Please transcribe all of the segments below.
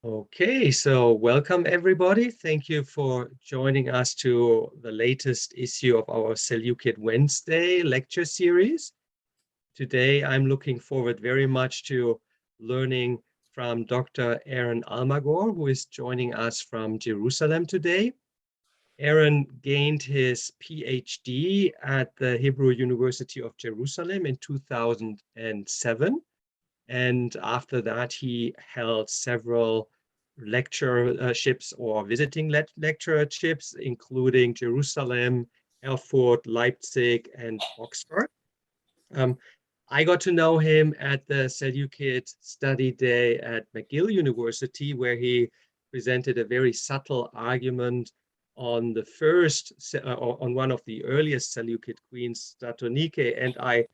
Okay, so welcome everybody. Thank you for joining us to the latest issue of our Seleukid Wednesday lecture series. Today, I'm looking forward very much to learning from Dr. Eran Almagor, who is joining us from Jerusalem today. Eran gained his PhD at the Hebrew University of Jerusalem in 2007. And after that, he held several lectureships or visiting lectureships, including Jerusalem, Erfurt, Leipzig, and Oxford. Um, I got to know him at the Seleukid Study Day at McGill University, where he presented a very subtle argument on the first, on one of the earliest Seleukid queens, Statonike, and I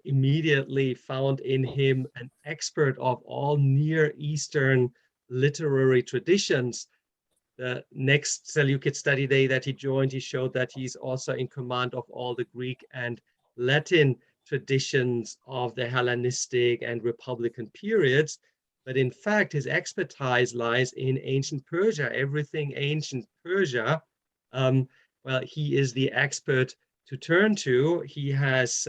immediately found in him an expert of all Near Eastern literary traditions. The next Seleukid study day that he joined, he showed that he's also in command of all the Greek and Latin traditions of the Hellenistic and Republican periods. But in fact, his expertise lies in ancient Persia, everything ancient Persia. Well, he is the expert to turn to. He has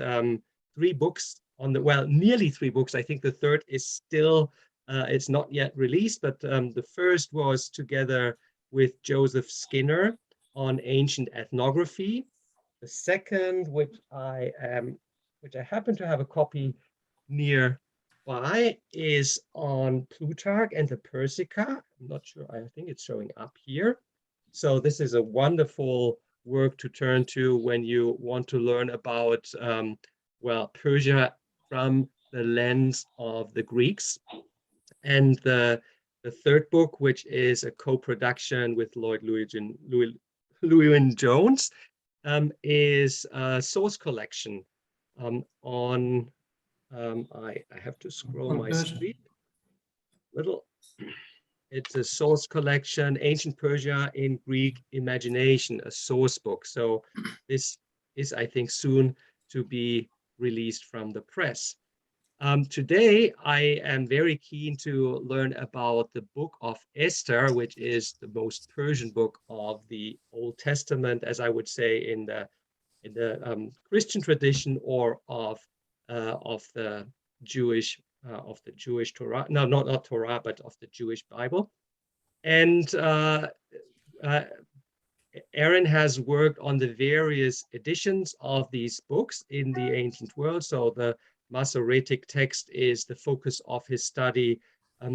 3 books on the, well, nearly 3 books. I think the third is still, it's not yet released, but the first was together with Joseph Skinner on ancient ethnography. The second, which I happen to have a copy nearby, is on Plutarch and the Persica. I'm not sure, I think it's showing up here. So this is a wonderful work to turn to when you want to learn about, well, Persia from the lens of the Greeks. And the third book, which is a co-production with Lloyd Llewellyn-Jones, is a source collection on, I have to scroll my screen a little. It's a source collection, Ancient Persia in Greek Imagination, a source book. So this is, I think, soon to be released from the press. Today, I am very keen to learn about the Book of Esther, which is the most Persian book of the Old Testament, as I would say, in the Christian tradition, or of the Jewish Torah. No, not Torah, but of the Jewish Bible. And uh, Eran has worked on the various editions of these books in the ancient world. So the Masoretic text is the focus of his study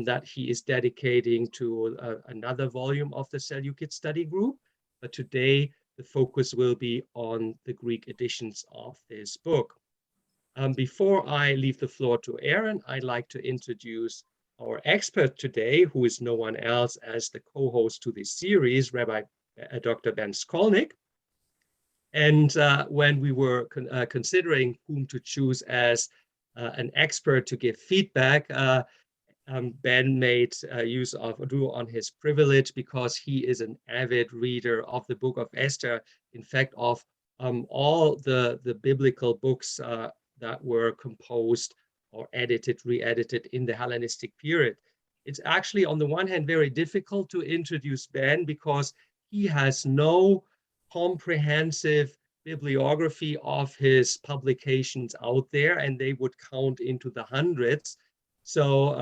that he is dedicating to another volume of the Seleukid study group. But today, the focus will be on the Greek editions of this book. Before I leave the floor to Eran, I'd like to introduce our expert today, who is no one else as the co-host to this series, Rabbi Dr. Ben Skolnik. And when we were considering whom to choose as an expert to give feedback, Ben made use of drew on his privilege because he is an avid reader of the Book of Esther. In fact, of all the biblical books that were composed or edited, re-edited in the Hellenistic period. It's actually, on the one hand, very difficult to introduce Ben because he has no comprehensive bibliography of his publications out there, and they would count into the hundreds. So,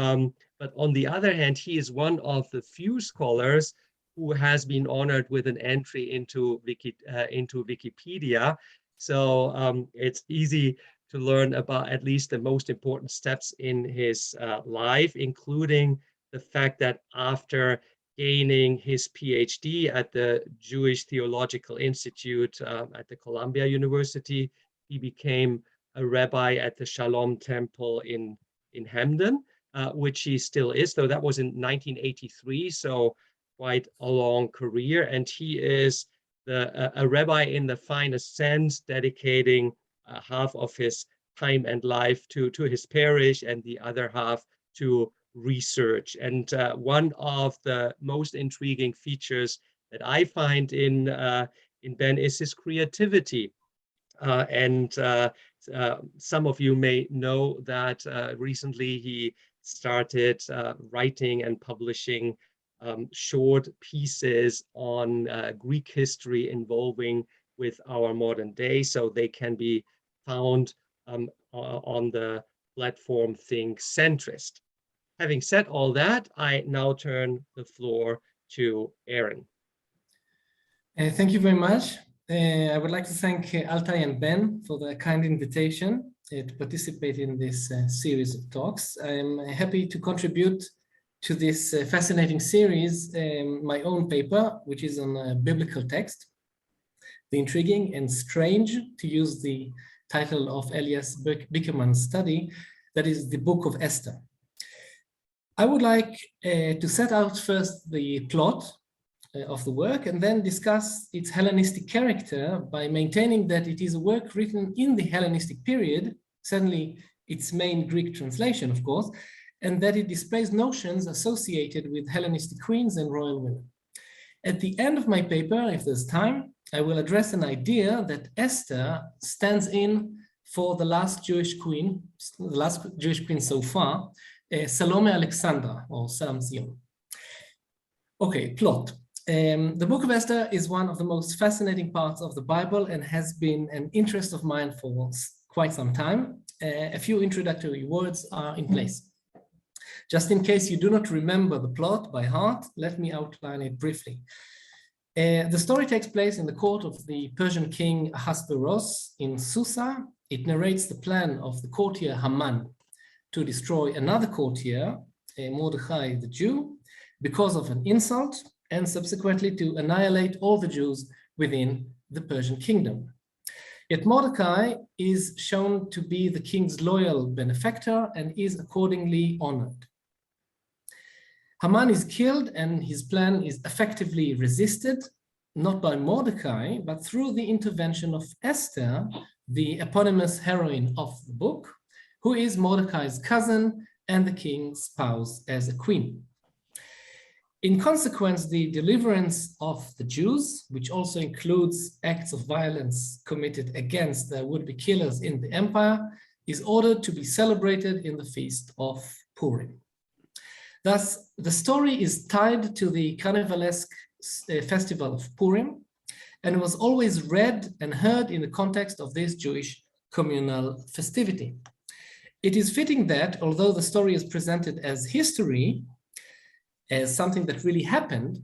but on the other hand, he is one of the few scholars who has been honored with an entry into Wikipedia. So it's easy to learn about at least the most important steps in his life, including the fact that after gaining his PhD at the Jewish Theological Institute at the Columbia University, he became a rabbi at the Shalom Temple in Hamden, which he still is, though that was in 1983, so quite a long career. And he is a rabbi in the finest sense, dedicating half of his time and life to his parish and the other half to research. And one of the most intriguing features that I find in Ben is his creativity. And some of you may know that recently he started writing and publishing short pieces on Greek history involving with our modern day, so they can be found on the platform Think Centrist. Having said all that, I now turn the floor to Eran. Thank you very much. I would like to thank Altay and Ben for the kind invitation to participate in this series of talks. I'm happy to contribute to this fascinating series, my own paper, which is on a biblical text, the intriguing and strange, to use the title of Elias Bickerman's study, that is the Book of Esther. I would like to set out first the plot of the work and then discuss its Hellenistic character by maintaining that it is a work written in the Hellenistic period, certainly its main Greek translation, of course, and that it displays notions associated with Hellenistic queens and royal women. At the end of my paper, if there's time, I will address an idea that Esther stands in for the last Jewish queen so far, Salome Alexandra, or Salam Zion. Okay, plot. The Book of Esther is one of the most fascinating parts of the Bible and has been an interest of mine for quite some time. A few introductory words are in place. Just in case you do not remember the plot by heart, let me outline it briefly. The story takes place in the court of the Persian king Ahasuerus in Susa. It narrates the plan of the courtier Haman to destroy another courtier, Mordecai the Jew, because of an insult, and subsequently to annihilate all the Jews within the Persian kingdom. Yet Mordecai is shown to be the king's loyal benefactor and is accordingly honored. Haman is killed and his plan is effectively resisted, not by Mordecai, but through the intervention of Esther, the eponymous heroine of the book, who is Mordecai's cousin and the king's spouse as a queen. In consequence, the deliverance of the Jews, which also includes acts of violence committed against the would-be killers in the empire, is ordered to be celebrated in the feast of Purim. Thus, the story is tied to the carnivalesque festival of Purim, and was always read and heard in the context of this Jewish communal festivity. It is fitting that, although the story is presented as history, as something that really happened,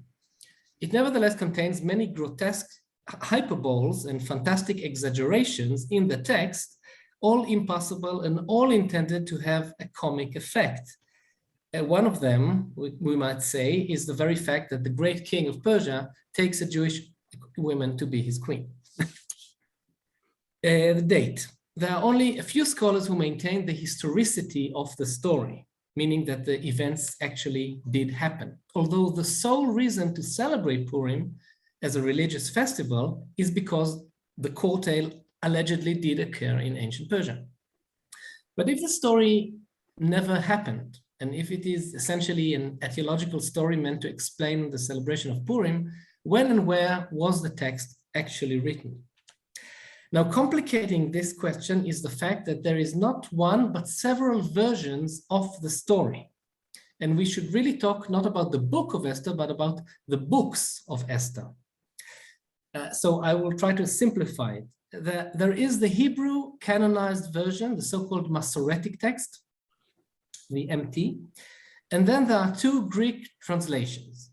it nevertheless contains many grotesque hyperboles and fantastic exaggerations in the text, all impossible and all intended to have a comic effect. One of them, we might say, is the very fact that the great king of Persia takes a Jewish woman to be his queen. The date. There are only a few scholars who maintain the historicity of the story, meaning that the events actually did happen. Although the sole reason to celebrate Purim as a religious festival is because the court tale allegedly did occur in ancient Persia. But if the story never happened, and if it is essentially an etiological story meant to explain the celebration of Purim, when and where was the text actually written? Now, complicating this question is the fact that there is not one, but several versions of the story. And we should really talk not about the Book of Esther, but about the books of Esther. So I will try to simplify it. There is the Hebrew canonized version, the so-called Masoretic text, the MT, and then there are two Greek translations.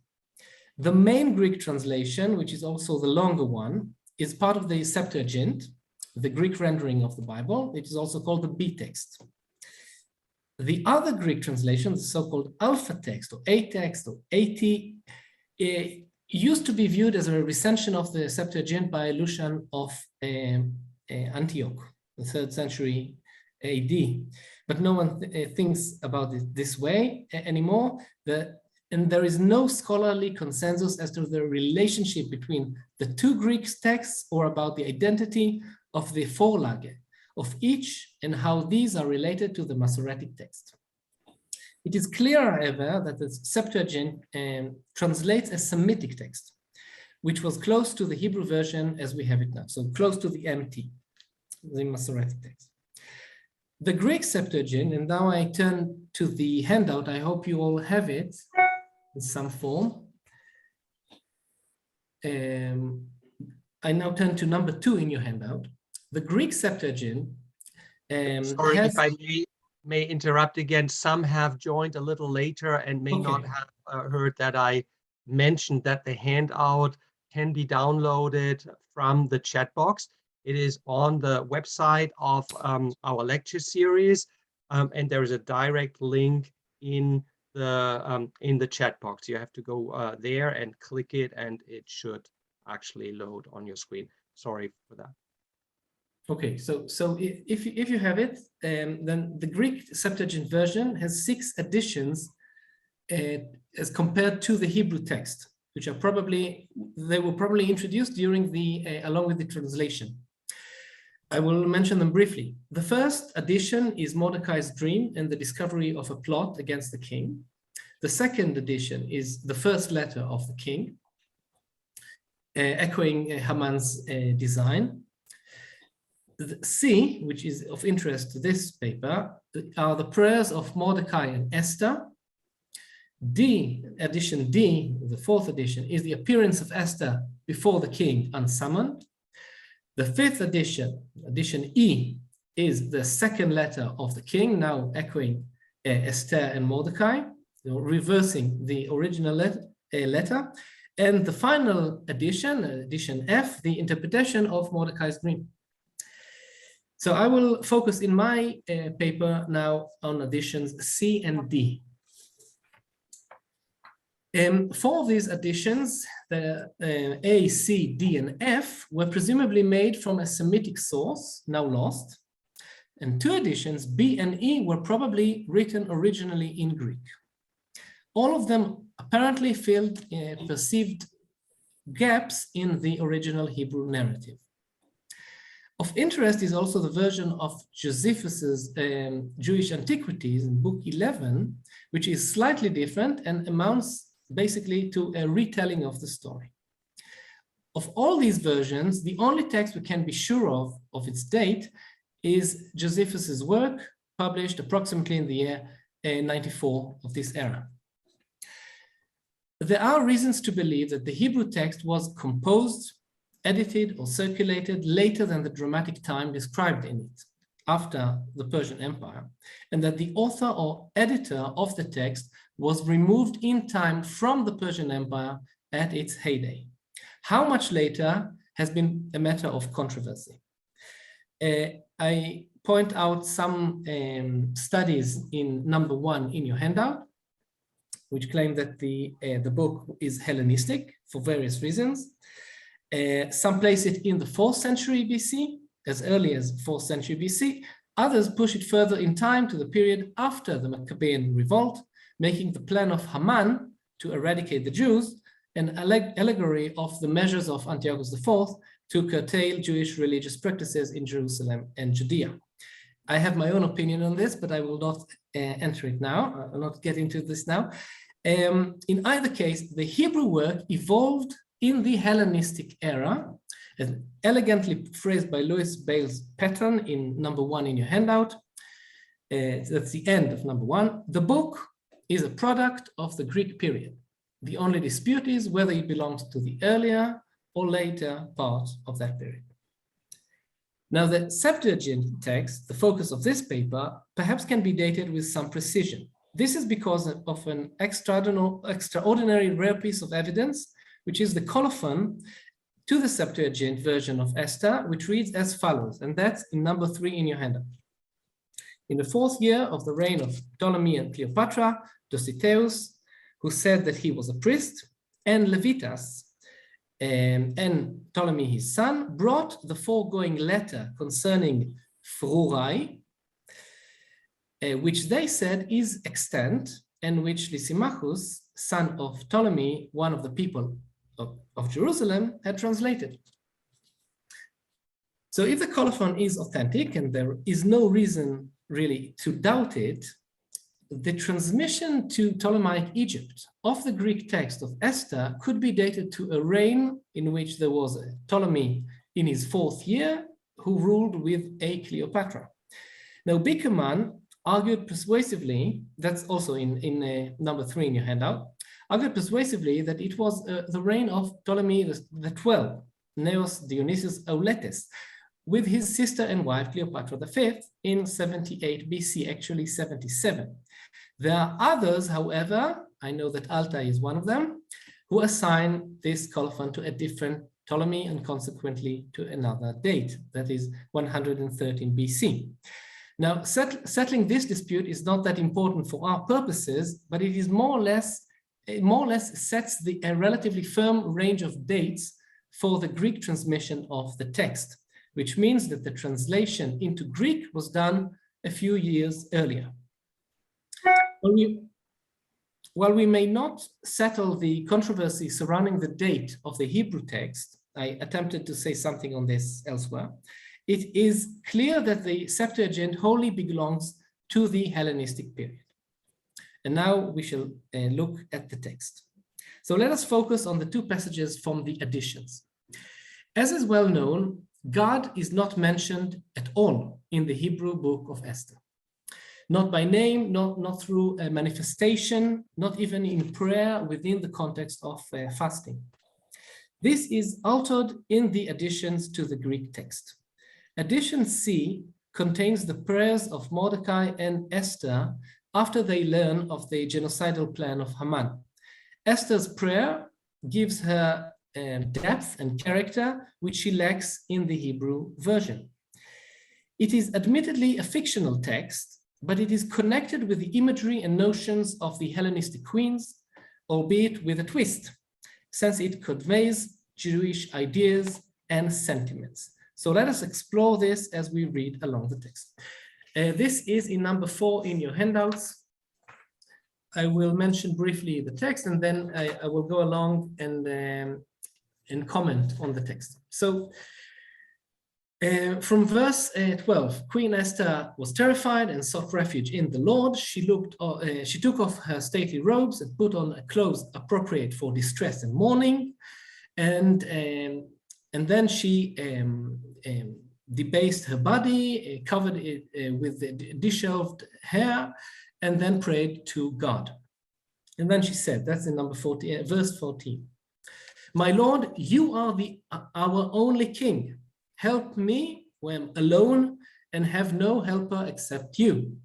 The main Greek translation, which is also the longer one, is part of the Septuagint, the Greek rendering of the Bible. It is also called the B text. The other Greek translation, the so-called Alpha text or A text or AT, used to be viewed as a recension of the Septuagint by Lucian of Antioch, the 3rd century AD. But no one thinks about it this way anymore. And there is no scholarly consensus as to the relationship between the two Greek texts or about the identity of the Vorlage of each and how these are related to the Masoretic text. It is clear, however, that the Septuagint translates a Semitic text, which was close to the Hebrew version as we have it now, so close to the MT, the Masoretic text. The Greek Septuagint, and now I turn to the handout. I hope you all have it in some form. I now turn to number 2 in your handout. The Greek Septuagint Sorry if I may interrupt again. Some have joined a little later and may not have heard that I mentioned that the handout can be downloaded from the chat box. It is on the website of our lecture series, and there is a direct link in the chat box. You have to go there and click it, and it should actually load on your screen. Sorry for that. Okay, so if you have it, then the Greek Septuagint version has 6 additions as compared to the Hebrew text, which are they were probably introduced during along with the translation. I will mention them briefly. The first addition is Mordecai's dream and the discovery of a plot against the king. The second addition is the first letter of the king, echoing Haman's design. The C, which is of interest to this paper, are the prayers of Mordecai and Esther. D, edition D, the 4th edition, is the appearance of Esther before the king unsummoned. The 5th edition, edition E, is the second letter of the king, now echoing Esther and Mordecai, reversing the original letter. And the final edition, edition F, the interpretation of Mordecai's dream. So I will focus in my paper now on editions C and D. 4 of these additions, the A, C, D, and F, were presumably made from a Semitic source, now lost. And 2 additions, B and E, were probably written originally in Greek. All of them apparently filled perceived gaps in the original Hebrew narrative. Of interest is also the version of Josephus's Jewish Antiquities in Book 11, which is slightly different and amounts basically to a retelling of the story. Of all these versions, the only text we can be sure of its date is Josephus's work, published approximately in the year 94 of this era. There are reasons to believe that the Hebrew text was composed, edited, or circulated later than the dramatic time described in it, after the Persian Empire, and that the author or editor of the text was removed in time from the Persian Empire at its heyday. How much later has been a matter of controversy. I point out some studies in number 1 in your handout, which claim that the book is Hellenistic for various reasons. Some place it in the 4th century BC, as early as 4th century BC. Others push it further in time to the period after the Maccabean revolt, making the plan of Haman to eradicate the Jews an allegory of the measures of Antiochus IV to curtail Jewish religious practices in Jerusalem and Judea. I have my own opinion on this, but I will not enter it now. I will not get into this now. In either case, the Hebrew work evolved in the Hellenistic era, as elegantly phrased by Louis Bale's pattern in number 1 in your handout. That's the end of number 1. The book is a product of the Greek period. The only dispute is whether it belongs to the earlier or later part of that period. Now, the Septuagint text, the focus of this paper, perhaps can be dated with some precision. This is because of an extraordinary rare piece of evidence, which is the colophon to the Septuagint version of Esther, which reads as follows, and that's in number 3 in your handout. In the 4th year of the reign of Ptolemy and Cleopatra, Dositeus, who said that he was a priest, and Levitas, and Ptolemy his son, brought the foregoing letter concerning Frurai, which they said is extant, and which Lysimachus, son of Ptolemy, one of the people of Jerusalem, had translated. So if the colophon is authentic, and there is no reason really to doubt it, the transmission to Ptolemaic Egypt of the Greek text of Esther could be dated to a reign in which there was a Ptolemy in his 4th year who ruled with a Cleopatra. Now, Bickerman argued persuasively, that's also in number 3 in your handout, argued persuasively that it was the reign of Ptolemy the 12th, Neos Dionysius Auletes, with his sister and wife Cleopatra V in 78 BC, actually 77. There are others, however, I know that Altay is one of them, who assign this colophon to a different Ptolemy and consequently to another date, that is 113 BC. Now, settling this dispute is not that important for our purposes, but it is more or less sets a relatively firm range of dates for the Greek transmission of the text, which means that the translation into Greek was done a few years earlier. While we may not settle the controversy surrounding the date of the Hebrew text, I attempted to say something on this elsewhere, it is clear that the Septuagint wholly belongs to the Hellenistic period. And now we shall look at the text. So let us focus on the 2 passages from the additions. As is well known, God is not mentioned at all in the Hebrew Book of Esther. Not by name, not through a manifestation, not even in prayer within the context of fasting. This is altered in the additions to the Greek text. Addition C contains the prayers of Mordecai and Esther after they learn of the genocidal plan of Haman. Esther's prayer gives her depth and character, which she lacks in the Hebrew version. It is admittedly a fictional text, but it is connected with the imagery and notions of the Hellenistic queens, albeit with a twist, since it conveys Jewish ideas and sentiments. So let us explore this as we read along the text. This is in number 4 in your handouts. I will mention briefly the text, and then I will go along and comment on the text. So from verse 12, Queen Esther was terrified and sought refuge in the Lord. She took off her stately robes and put on clothes appropriate for distress and mourning, and then she debased her body, covered it with the disheveled hair, and then prayed to God. And then she said, that's in number 14, verse 14. My Lord, you are our only king. Help me when I'm alone and have no helper except you.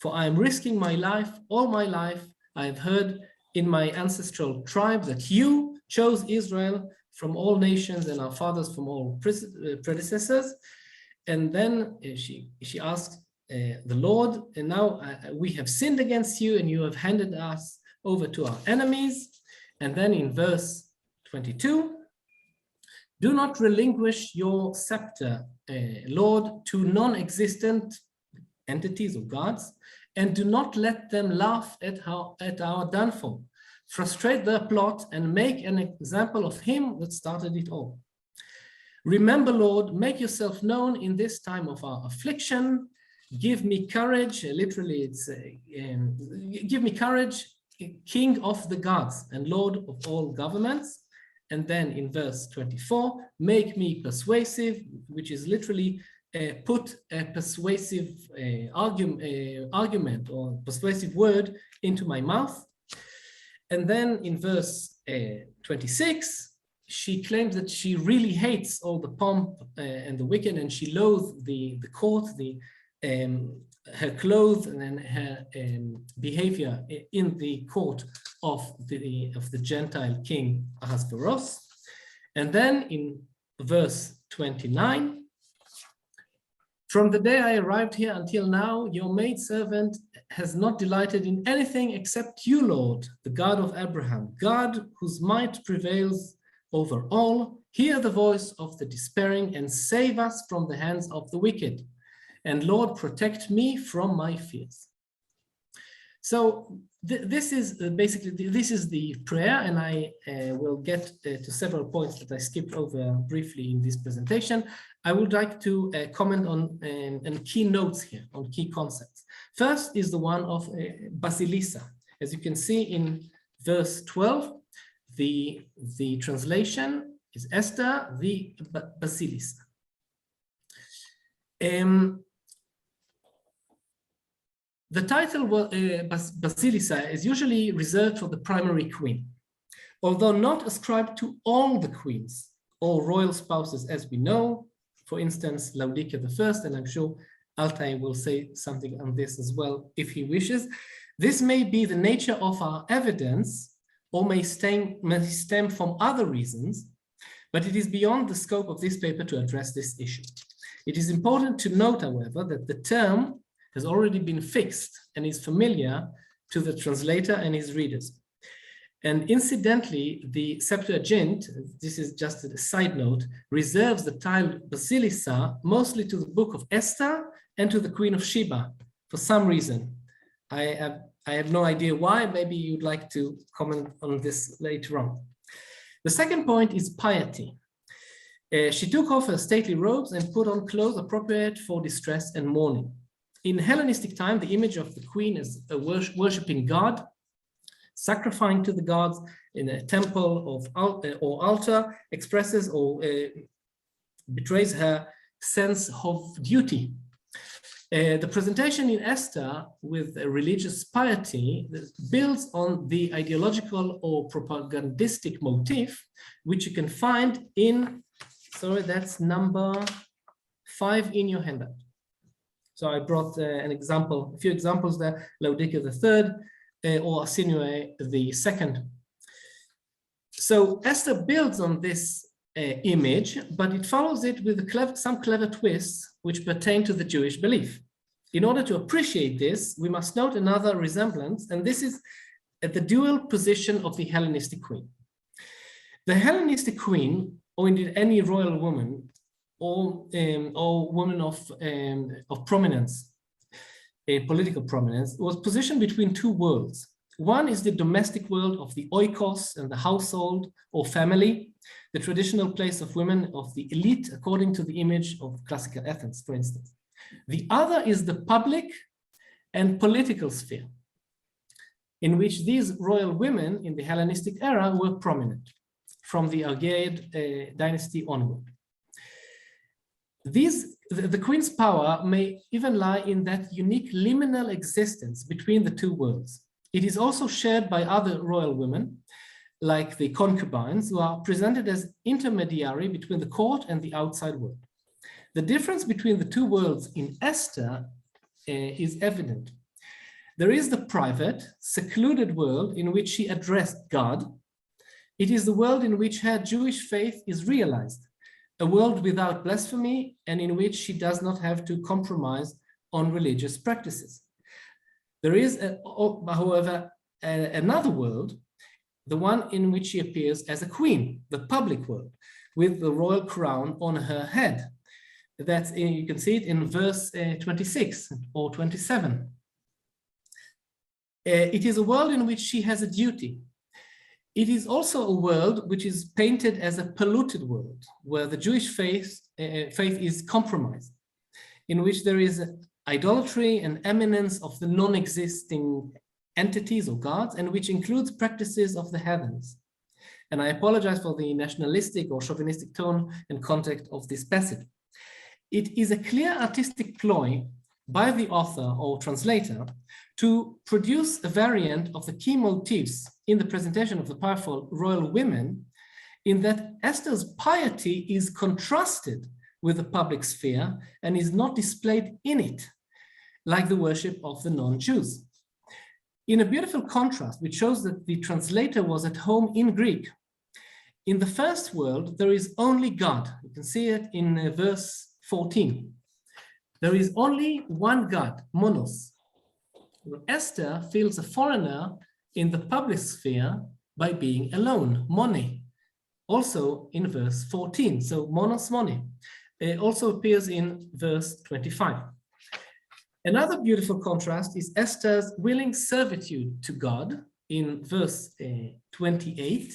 For I am risking my life, all my life. I have heard in my ancestral tribe that you chose Israel from all nations and our fathers from all predecessors. And then she asked the Lord, and now we have sinned against you and you have handed us over to our enemies. And then in verse 22, do not relinquish your scepter, Lord, to non-existent entities or gods, and do not let them laugh at our downfall. Frustrate their plot and make an example of him that started it all. Remember, Lord, make yourself known in this time of our affliction. Give me courage, literally it's, give me courage, King of the gods and Lord of all governments. And then in verse 24, make me persuasive, which is literally put a persuasive argument or persuasive word into my mouth. And then in verse 26, she claims that she really hates all the pomp and the wicked, and she loathes the court, her clothes, and then her behavior in the court of the Gentile king Ahasuerus. And then in verse 29, from the day I arrived here until now, your maidservant has not delighted in anything except you, Lord, the God of Abraham, God whose might prevails over all. Hear the voice of the despairing and save us from the hands of the wicked. And Lord, protect me from my fears. So this is basically, this is the prayer, and I will get to several points that I skipped over briefly in this presentation. I would like to comment on key notes here, on key concepts. First is the one of Basilissa. As you can see in verse 12, the translation is Esther the Basilissa. The title Basilissa is usually reserved for the primary queen, although not ascribed to all the queens or royal spouses as we know, for instance, Laodicea I, and I'm sure Altay will say something on this as well if he wishes. This may be the nature of our evidence or may stem from other reasons, but it is beyond the scope of this paper to address this issue. It is important to note, however, that the term has already been fixed and is familiar to the translator and his readers. And incidentally, the Septuagint, this is just a side note, reserves the title Basilissa mostly to the Book of Esther and to the Queen of Sheba for some reason. I have no idea why. Maybe you'd like to comment on this later on. The second point is piety. She took off her stately robes and put on clothes appropriate for distress and mourning. In Hellenistic time, the image of the queen as a worshipping god, sacrificing to the gods in a temple or altar, expresses or betrays her sense of duty. The presentation in Esther with a religious piety builds on the ideological or propagandistic motif, which you can find in, sorry, that's number 5 in your handout. So I brought a few examples there, Laodicea III or Arsinoe II. So Esther builds on this image, but it follows it with some clever twists which pertain to the Jewish belief. In order to appreciate this, we must note another resemblance, and this is at the dual position of the Hellenistic queen. The Hellenistic queen, or indeed any royal woman, or woman of prominence, political prominence, was positioned between two worlds. One is the domestic world of the oikos and the household or family, the traditional place of women of the elite according to the image of classical Athens, for instance. The other is the public and political sphere, in which these royal women in the Hellenistic era were prominent, from the Argead dynasty onward. The queen's power may even lie in that unique liminal existence between the two worlds. It is also shared by other royal women, like the concubines, who are presented as intermediary between the court and the outside world. The difference between the two worlds in Esther is evident. There is the private, secluded world in which she addressed God. It is the world in which her Jewish faith is realized, a world without blasphemy and in which she does not have to compromise on religious practices. There is, however, another world, the one in which she appears as a queen, the public world, with the royal crown on her head. You can see it in verse 26 or 27. It is a world in which she has a duty. It is also a world which is painted as a polluted world, where the Jewish faith is compromised, in which there is idolatry and eminence of the non-existing entities or gods, and which includes practices of the heavens. And I apologize for the nationalistic or chauvinistic tone and context of this passage. It is a clear artistic ploy by the author or translator to produce a variant of the key motifs in the presentation of the powerful royal women, in that Esther's piety is contrasted with the public sphere and is not displayed in it, like the worship of the non-Jews. In a beautiful contrast, which shows that the translator was at home in Greek. In the first world, there is only God. You can see it in verse 14. There is only one God, monos. Esther feels a foreigner in the public sphere by being alone, mone, also in verse 14. So monos, mone. It also appears in verse 25. Another beautiful contrast is Esther's willing servitude to God in verse 28,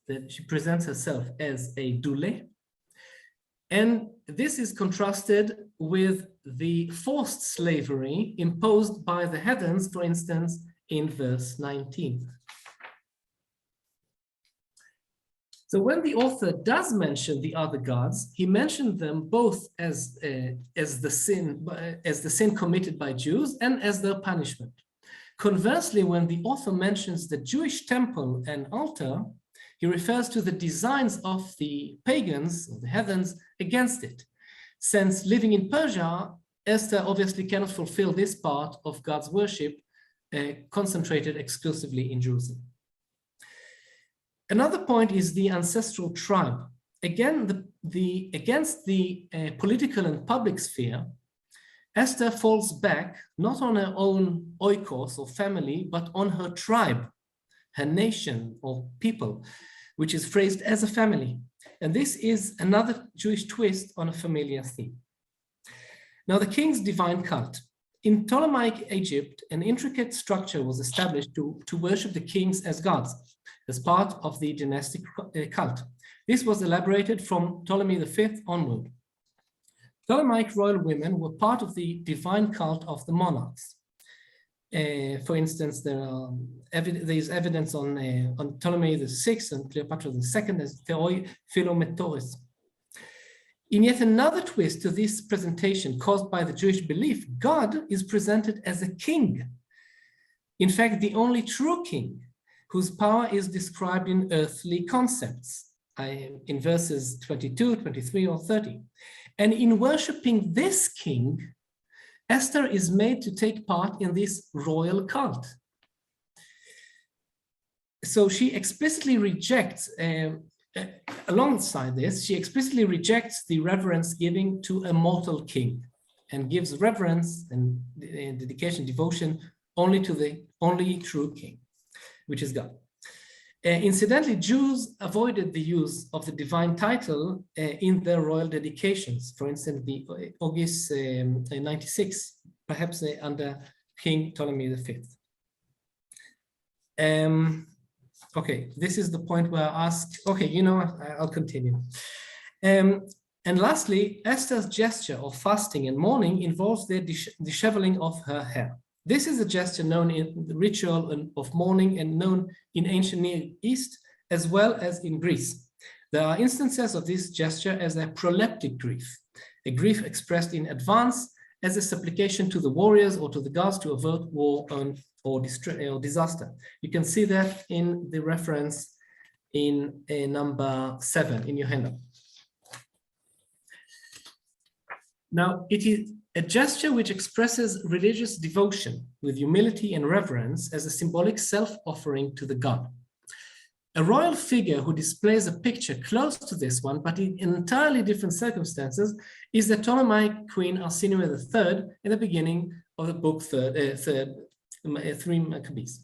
that she presents herself as a dule. And this is contrasted with the forced slavery imposed by the heathens, for instance, in verse 19. So when the author does mention the other gods, he mentioned them both as the sin committed by Jews and as their punishment. Conversely, when the author mentions the Jewish temple and altar, he refers to the designs of the pagans, or the heathens, against it. Since living in Persia, Esther obviously cannot fulfill this part of God's worship concentrated exclusively in Jerusalem. Another point is the ancestral tribe. Again, against the political and public sphere, Esther falls back not on her own oikos or family, but on her tribe, her nation or people, which is phrased as a family. And this is another Jewish twist on a familiar theme. Now, the king's divine cult. In Ptolemaic Egypt, an intricate structure was established to worship the kings as gods, as part of the dynastic cult. This was elaborated from Ptolemy V onward. Ptolemaic royal women were part of the divine cult of the monarchs. For instance, there is evidence on Ptolemy VI and Cleopatra II as Theoi Philometores. In yet another twist to this presentation caused by the Jewish belief, God is presented as a king. In fact, the only true king, whose power is described in earthly concepts, in verses 22, 23, or 30. And in worshipping this king, Esther is made to take part in this royal cult. So she explicitly rejects, alongside this, she explicitly rejects the reverence giving to a mortal king and gives reverence and dedication, devotion only to the only true king, which is God. Incidentally, Jews avoided the use of the divine title in their royal dedications. For instance, the August 96, perhaps under King Ptolemy V. Okay, this is the point where I ask, okay, you know what, I'll continue. And lastly, Esther's gesture of fasting and mourning involves the disheveling of her hair. This is a gesture known in the ritual of mourning and known in ancient Near East as well as in Greece. There are instances of this gesture as a proleptic grief, a grief expressed in advance as a supplication to the warriors or to the gods to avert war or disaster. You can see that in the reference in number 7 in your handout. Now, it is a gesture which expresses religious devotion with humility and reverence as a symbolic self-offering to the god. A royal figure who displays a picture close to this one, but in entirely different circumstances, is the Ptolemaic queen Arsinoe III in the beginning of the book 3 Maccabees.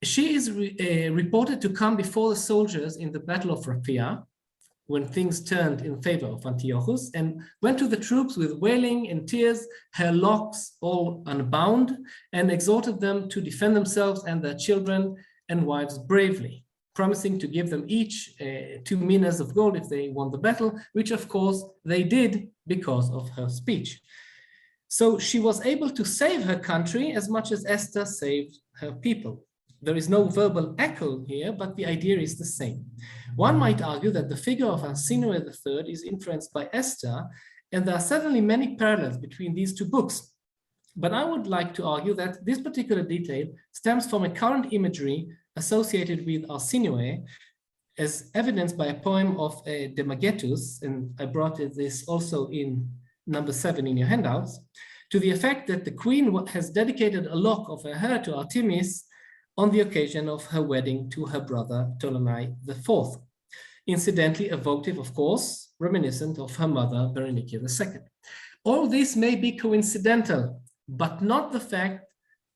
She is reported to come before the soldiers in the Battle of Raphia, when things turned in favor of Antiochus, and went to the troops with wailing and tears, her locks all unbound, and exhorted them to defend themselves and their children and wives bravely, promising to give them each 2 minas of gold if they won the battle, which of course they did because of her speech. So she was able to save her country as much as Esther saved her people. There is no verbal echo here, but the idea is the same. One might argue that the figure of Arsinoe III is influenced by Esther, and there are certainly many parallels between these two books. But I would like to argue that this particular detail stems from a current imagery associated with Arsinoe, as evidenced by a poem of Demagetus, and I brought this also in number 7 in your handouts, to the effect that the queen has dedicated a lock of her hair to Artemis on the occasion of her wedding to her brother Ptolemy IV. Incidentally, a votive, of course, reminiscent of her mother Berenike II. All this may be coincidental, but not the fact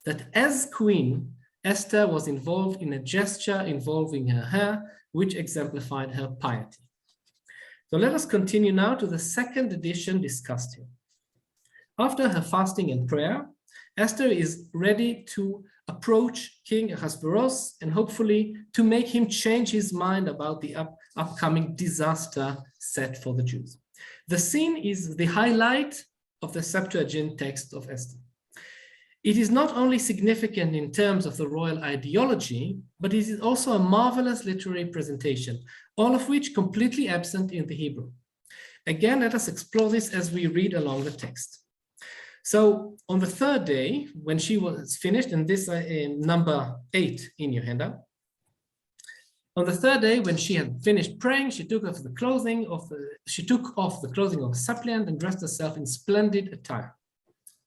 that as queen, Esther was involved in a gesture involving her hair, which exemplified her piety. So let us continue now to the second edition discussed here. After her fasting and prayer, Esther is ready to approach King Ahasuerus and hopefully to make him change his mind about the upcoming disaster set for the Jews. The scene is the highlight of the Septuagint text of Esther. It is not only significant in terms of the royal ideology, but it is also a marvelous literary presentation, all of which completely absent in the Hebrew. Again, let us explore this as we read along the text. So on the third day, when she was finished, and this number 8 in your handout, on the third day, when she had finished praying, she took off the clothing of a suppliant and dressed herself in splendid attire.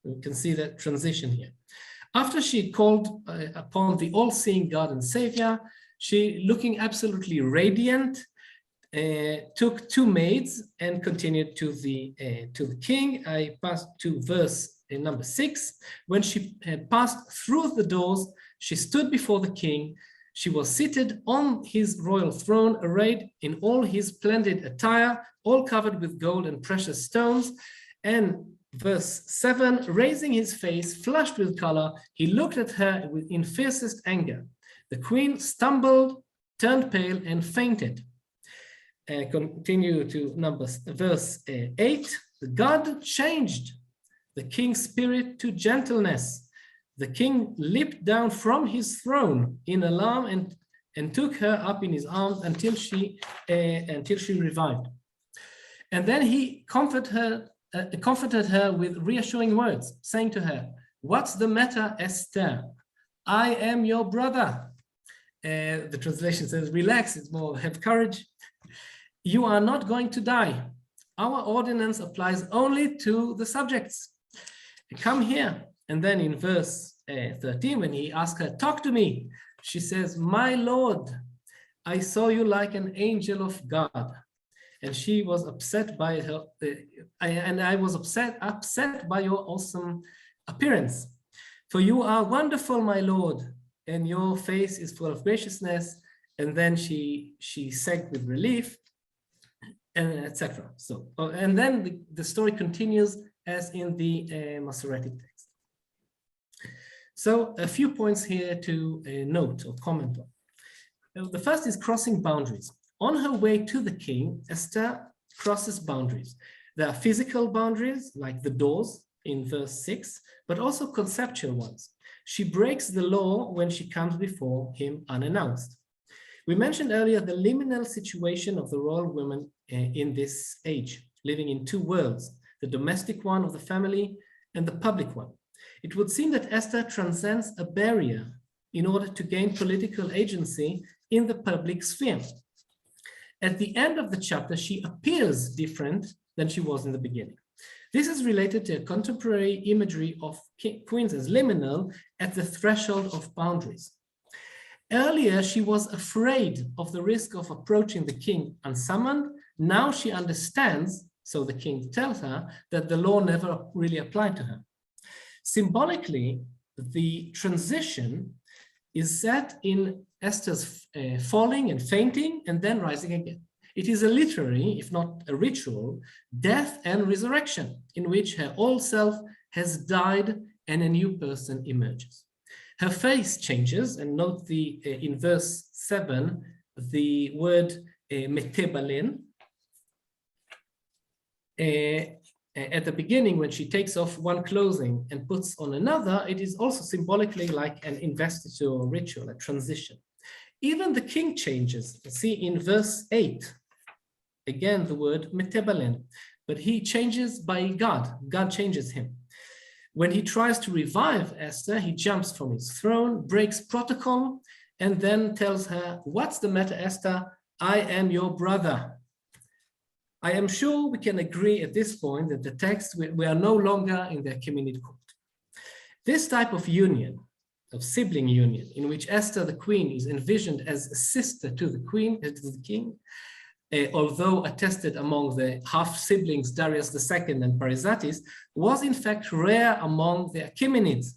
You can see that transition here. After she called upon the all-seeing God and Savior, she, looking absolutely radiant, took 2 maids and continued to the king. I passed to verse number 6. When she had passed through the doors, she stood before the king. She was seated on his royal throne, arrayed in all his splendid attire, all covered with gold and precious stones. And verse 7, raising his face, flushed with color, he looked at her in fiercest anger. The queen stumbled, turned pale, and fainted. Continue to verse 8. God changed the king's spirit to gentleness. The king leaped down from his throne in alarm and took her up in his arms until she revived. And then he comforted her with reassuring words, saying to her, "What's the matter, Esther? I am your brother." The translation says, "Relax, it's more have courage. You are not going to die. Our ordinance applies only to the subjects. Come here." And then in verse 13, when he asked her, "Talk to me," she says, "My Lord, I saw you like an angel of God." And she was upset by her, and I was upset by your awesome appearance. For you are wonderful, my Lord, and your face is full of graciousness. And then she said with relief, and etc. So, and then the story continues as in the Masoretic text. So a few points here to note or comment on. The first is crossing boundaries. On her way to the king, Esther crosses boundaries. There are physical boundaries, like the doors in verse 6, but also conceptual ones. She breaks the law when she comes before him unannounced. We mentioned earlier the liminal situation of the royal women in this age, living in 2 worlds, the domestic one of the family and the public one. It would seem that Esther transcends a barrier in order to gain political agency in the public sphere. At the end of the chapter, she appears different than she was in the beginning. This is related to a contemporary imagery of queens as liminal at the threshold of boundaries. Earlier, she was afraid of the risk of approaching the king unsummoned. Now she understands, so the king tells her, that the law never really applied to her. Symbolically, the transition is set in Esther's falling and fainting and then rising again. It is a literary, if not a ritual, death and resurrection in which her old self has died and a new person emerges. Her face changes, and note in verse 7, the word metebalen. At the beginning, when she takes off one clothing and puts on another, it is also symbolically like an investiture or ritual, a transition. Even the king changes. See in verse 8, again the word metebalen, but he changes by God. God changes him. When he tries to revive Esther, he jumps from his throne, breaks protocol, and then tells her, "What's the matter, Esther? I am your brother." I am sure we can agree at this point that the text, we are no longer in the Achaemenid court. This type of union, of sibling union, in which Esther, the queen, is envisioned as a sister to the queen, to the king, although attested among the half-siblings Darius II and Parysatis, was in fact rare among the Achaemenids.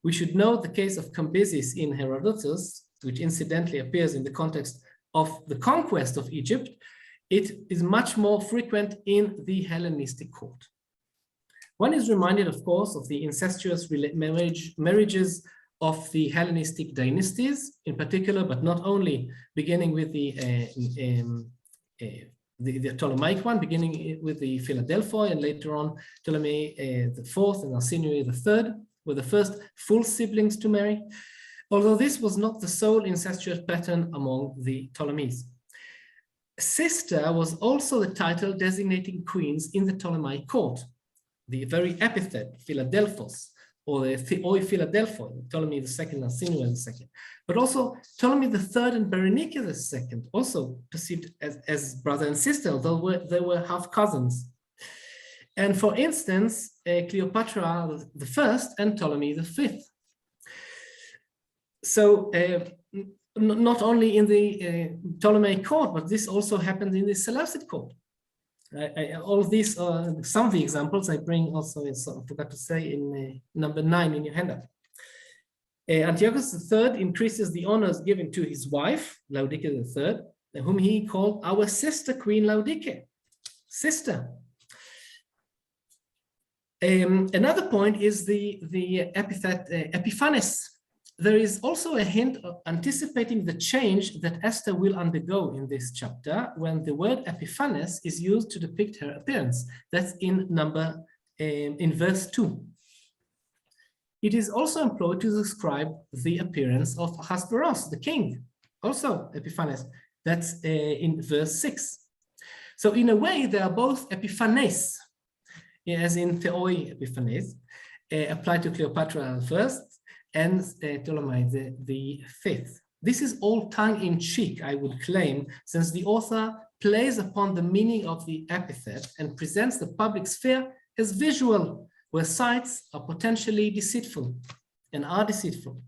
We should note the case of Cambisis in Herodotus, which incidentally appears in the context of the conquest of Egypt. It is much more frequent in the Hellenistic court. One is reminded, of course, of the incestuous marriages of the Hellenistic dynasties, in particular, but not only, beginning with the Ptolemaic one, beginning with the Philadelphoi, and later on Ptolemy IV and Arsinoe III. were the first full siblings to marry, although this was not the sole incestuous pattern among the Ptolemies. Sister was also the title designating queens in the Ptolemaic court. The very epithet, Philadelphos, or the Theoi Philadelphoi, Ptolemy II and Sinuel II, but also Ptolemy III and Berenike II, also perceived as brother and sister, although they were half cousins. And for instance, Cleopatra I and Ptolemy V. So not only in the Ptolemaic court, but this also happened in the Seleucid court. All of these, some of the examples I bring also, I forgot to say, in number 9 in your handout. Antiochus III increases the honors given to his wife, Laodike III, whom he called our sister Queen Laodike, sister. Another point is the epithet Epiphanes. There is also a hint of anticipating the change that Esther will undergo in this chapter when the word Epiphanes is used to depict her appearance. That's in verse 2. It is also employed to describe the appearance of Ahasuerus, the king, also Epiphanes. That's in verse 6. So in a way, they are both Epiphanes, as in Theoi Epiphanes, applied to Cleopatra first, and Ptolemy the fifth. This is all tongue-in-cheek, I would claim, since the author plays upon the meaning of the epithet and presents the public sphere as visual, where sights are potentially deceitful and are deceitful.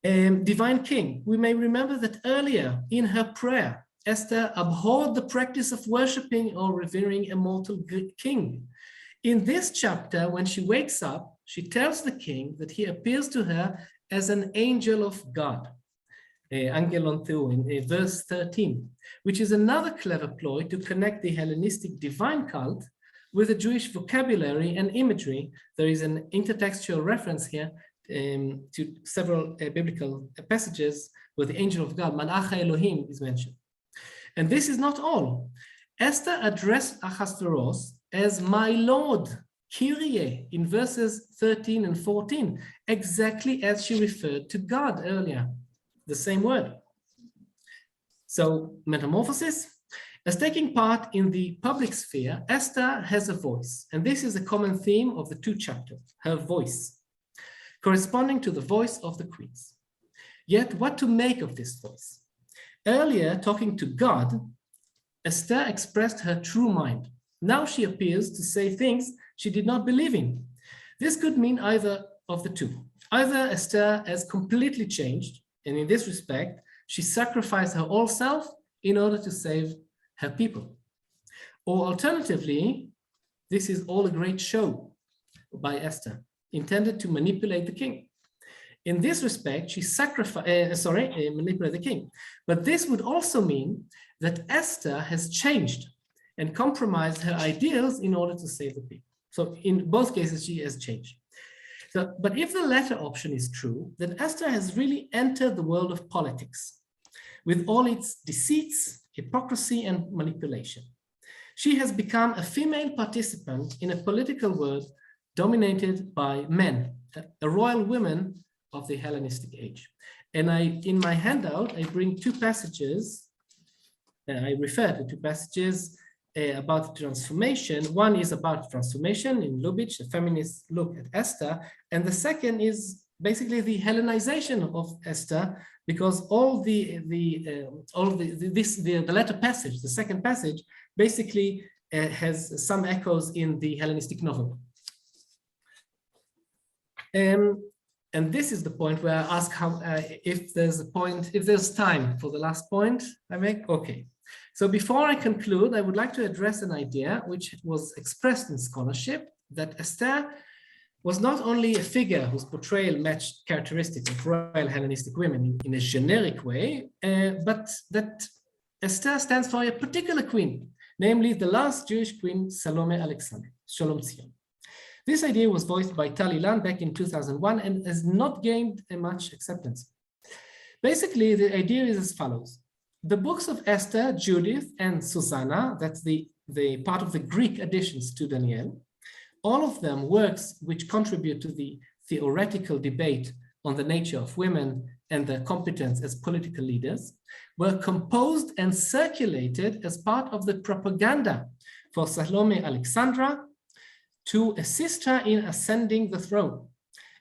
Divine King, we may remember that earlier in her prayer, Esther abhorred the practice of worshipping or revering a mortal king. In this chapter, when she wakes up, she tells the king that he appears to her as an angel of God, Angelon Theou, in verse 13, which is another clever ploy to connect the Hellenistic divine cult with the Jewish vocabulary and imagery. There is an intertextual reference here to several biblical passages where the angel of God, Malach Elohim, is mentioned. And this is not all. Esther addressed Ahasuerus as my lord, Kyrie, in verses 13 and 14, exactly as she referred to God earlier, the same word. So, metamorphosis. As taking part in the public sphere, Esther has a voice, and this is a common theme of the two chapters, her voice, corresponding to the voice of the queens. Yet, what to make of this voice? Earlier, talking to God, Esther expressed her true mind. Now she appears to say things she did not believe in. This could mean either of the two. Either Esther has completely changed, and in this respect, she sacrificed her whole self in order to save her people. Or alternatively, this is all a great show by Esther, intended to manipulate the king. In this respect, she manipulate the king. But this would also mean that Esther has changed and compromised her ideals in order to save the people. So in both cases, she has changed. So, but if the latter option is true, then Esther has really entered the world of politics with all its deceits, hypocrisy, and manipulation. She has become a female participant in a political world dominated by men, a royal woman of the Hellenistic age. And in my handout, I bring two passages, I refer to two passages about transformation. One is about transformation in Lubitsch, a feminist look at Esther, and the second is basically the Hellenization of Esther, because all the latter passage, the second passage, basically has some echoes in the Hellenistic novel. And this is the point where I ask how if there's time for the last point I make. Okay. So before I conclude, I would like to address an idea which was expressed in scholarship, that Esther was not only a figure whose portrayal matched characteristics of royal Hellenistic women in a generic way, but that Esther stands for a particular queen, namely the last Jewish queen, Salome Alexander, Shalom Tzion. This idea was voiced by Tal Ilan back in 2001 and has not gained much acceptance. Basically, the idea is as follows. The books of Esther, Judith, and Susanna, that's the part of the Greek additions to Daniel, all of them works which contribute to the theoretical debate on the nature of women and their competence as political leaders, were composed and circulated as part of the propaganda for Salome Alexandra to assist her in ascending the throne.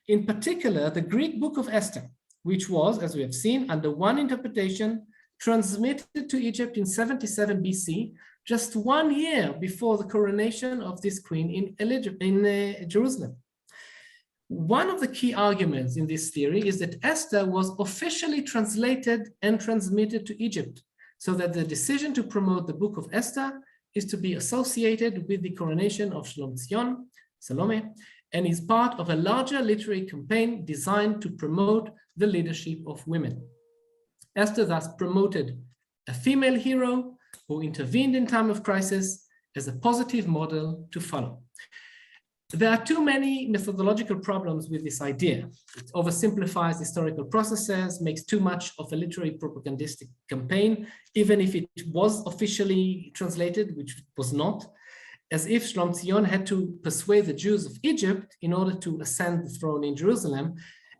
In particular, the Greek Book of Esther, which was, as we have seen, under one interpretation, transmitted to Egypt in 77 BC, just 1 year before the coronation of this queen in Jerusalem. One of the key arguments in this theory is that Esther was officially translated and transmitted to Egypt, so that the decision to promote the Book of Esther is to be associated with the coronation of Salome, and is part of a larger literary campaign designed to promote the leadership of women. Esther thus promoted a female hero who intervened in time of crisis as a positive model to follow. There are too many methodological problems with this idea. It oversimplifies historical processes, makes too much of a literary propagandistic campaign, even if it was officially translated, which it was not, as if Shlom Tzion had to persuade the Jews of Egypt in order to ascend the throne in Jerusalem,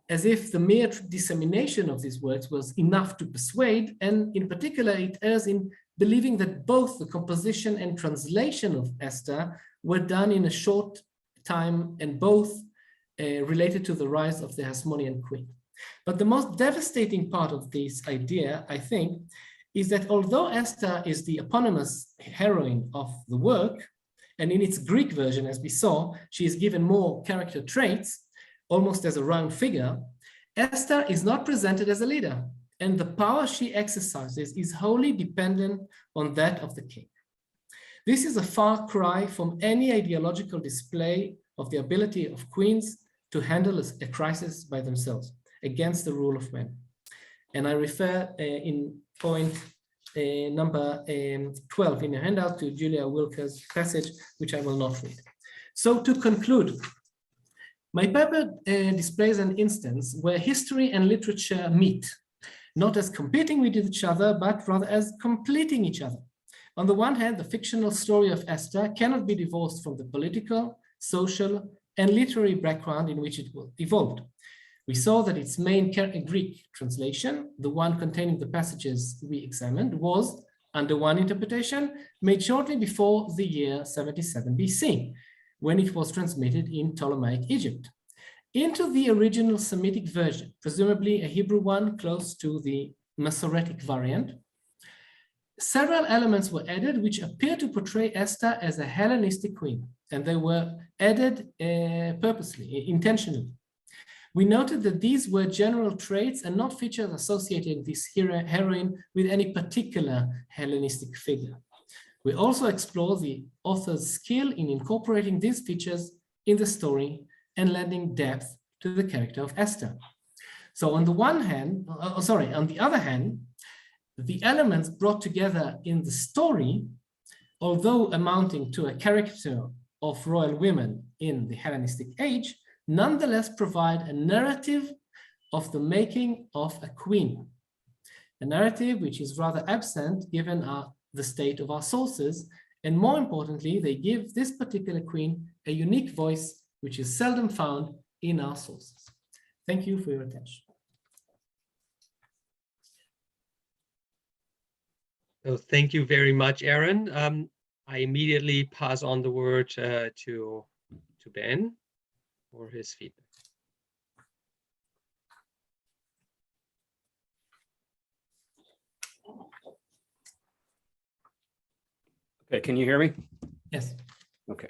as if the mere dissemination of these works was enough to persuade, and in particular, it errs in believing that both the composition and translation of Esther were done in a short time and both related to the rise of the Hasmonean queen. But the most devastating part of this idea, I think, is that although Esther is the eponymous heroine of the work, and in its Greek version, as we saw, she is given more character traits, almost as a round figure, Esther is not presented as a leader, and the power she exercises is wholly dependent on that of the king. This is a far cry from any ideological display of the ability of queens to handle a crisis by themselves against the rule of men. And I refer in point number 12 in your handout to Julia Wilker's passage, which I will not read. So to conclude, my paper displays an instance where history and literature meet, not as competing with each other, but rather as completing each other. On the one hand, the fictional story of Esther cannot be divorced from the political, social, and literary background in which it evolved. We saw that its main Greek translation, the one containing the passages we examined, was, under one interpretation, made shortly before the year 77 BC, when it was transmitted in Ptolemaic Egypt, into the original Semitic version, presumably a Hebrew one close to the Masoretic variant. Several elements were added which appear to portray Esther as a Hellenistic queen, and they were added purposely, intentionally. We noted that these were general traits and not features associated this heroine with any particular Hellenistic figure. We also explore the author's skill in incorporating these features in the story and lending depth to the character of Esther. So on the other hand, the elements brought together in the story, although amounting to a character of royal women in the Hellenistic age, nonetheless provide a narrative of the making of a queen, a narrative which is rather absent given the state of our sources, and more importantly, they give this particular queen a unique voice which is seldom found in our sources. Thank you for your attention. So thank you very much, Eran. I immediately pass on the word to Ben for his feedback. Okay, can you hear me? Yes. Okay.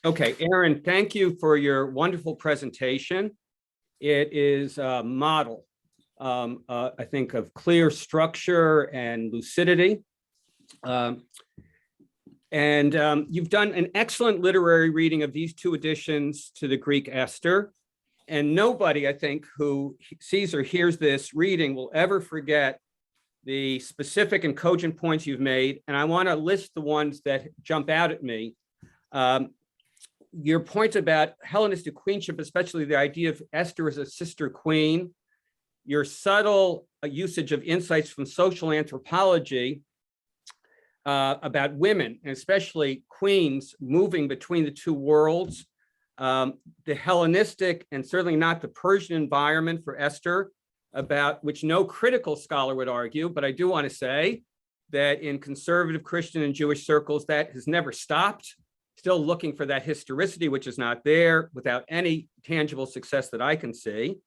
Okay, Eran, thank you for your wonderful presentation. It is a model, I think, of clear structure and lucidity. You've done an excellent literary reading of these two editions to the Greek Esther. And nobody, I think, who sees or hears this reading will ever forget the specific and cogent points you've made. And I want to list the ones that jump out at me. Your points about Hellenistic queenship, especially the idea of Esther as a sister queen, your subtle usage of insights from social anthropology, about women, and especially queens moving between the two worlds, the Hellenistic and certainly not the Persian environment for Esther, about which no critical scholar would argue, but I do want to say that in conservative Christian and Jewish circles, that has never stopped, still looking for that historicity, which is not there without any tangible success that I can see.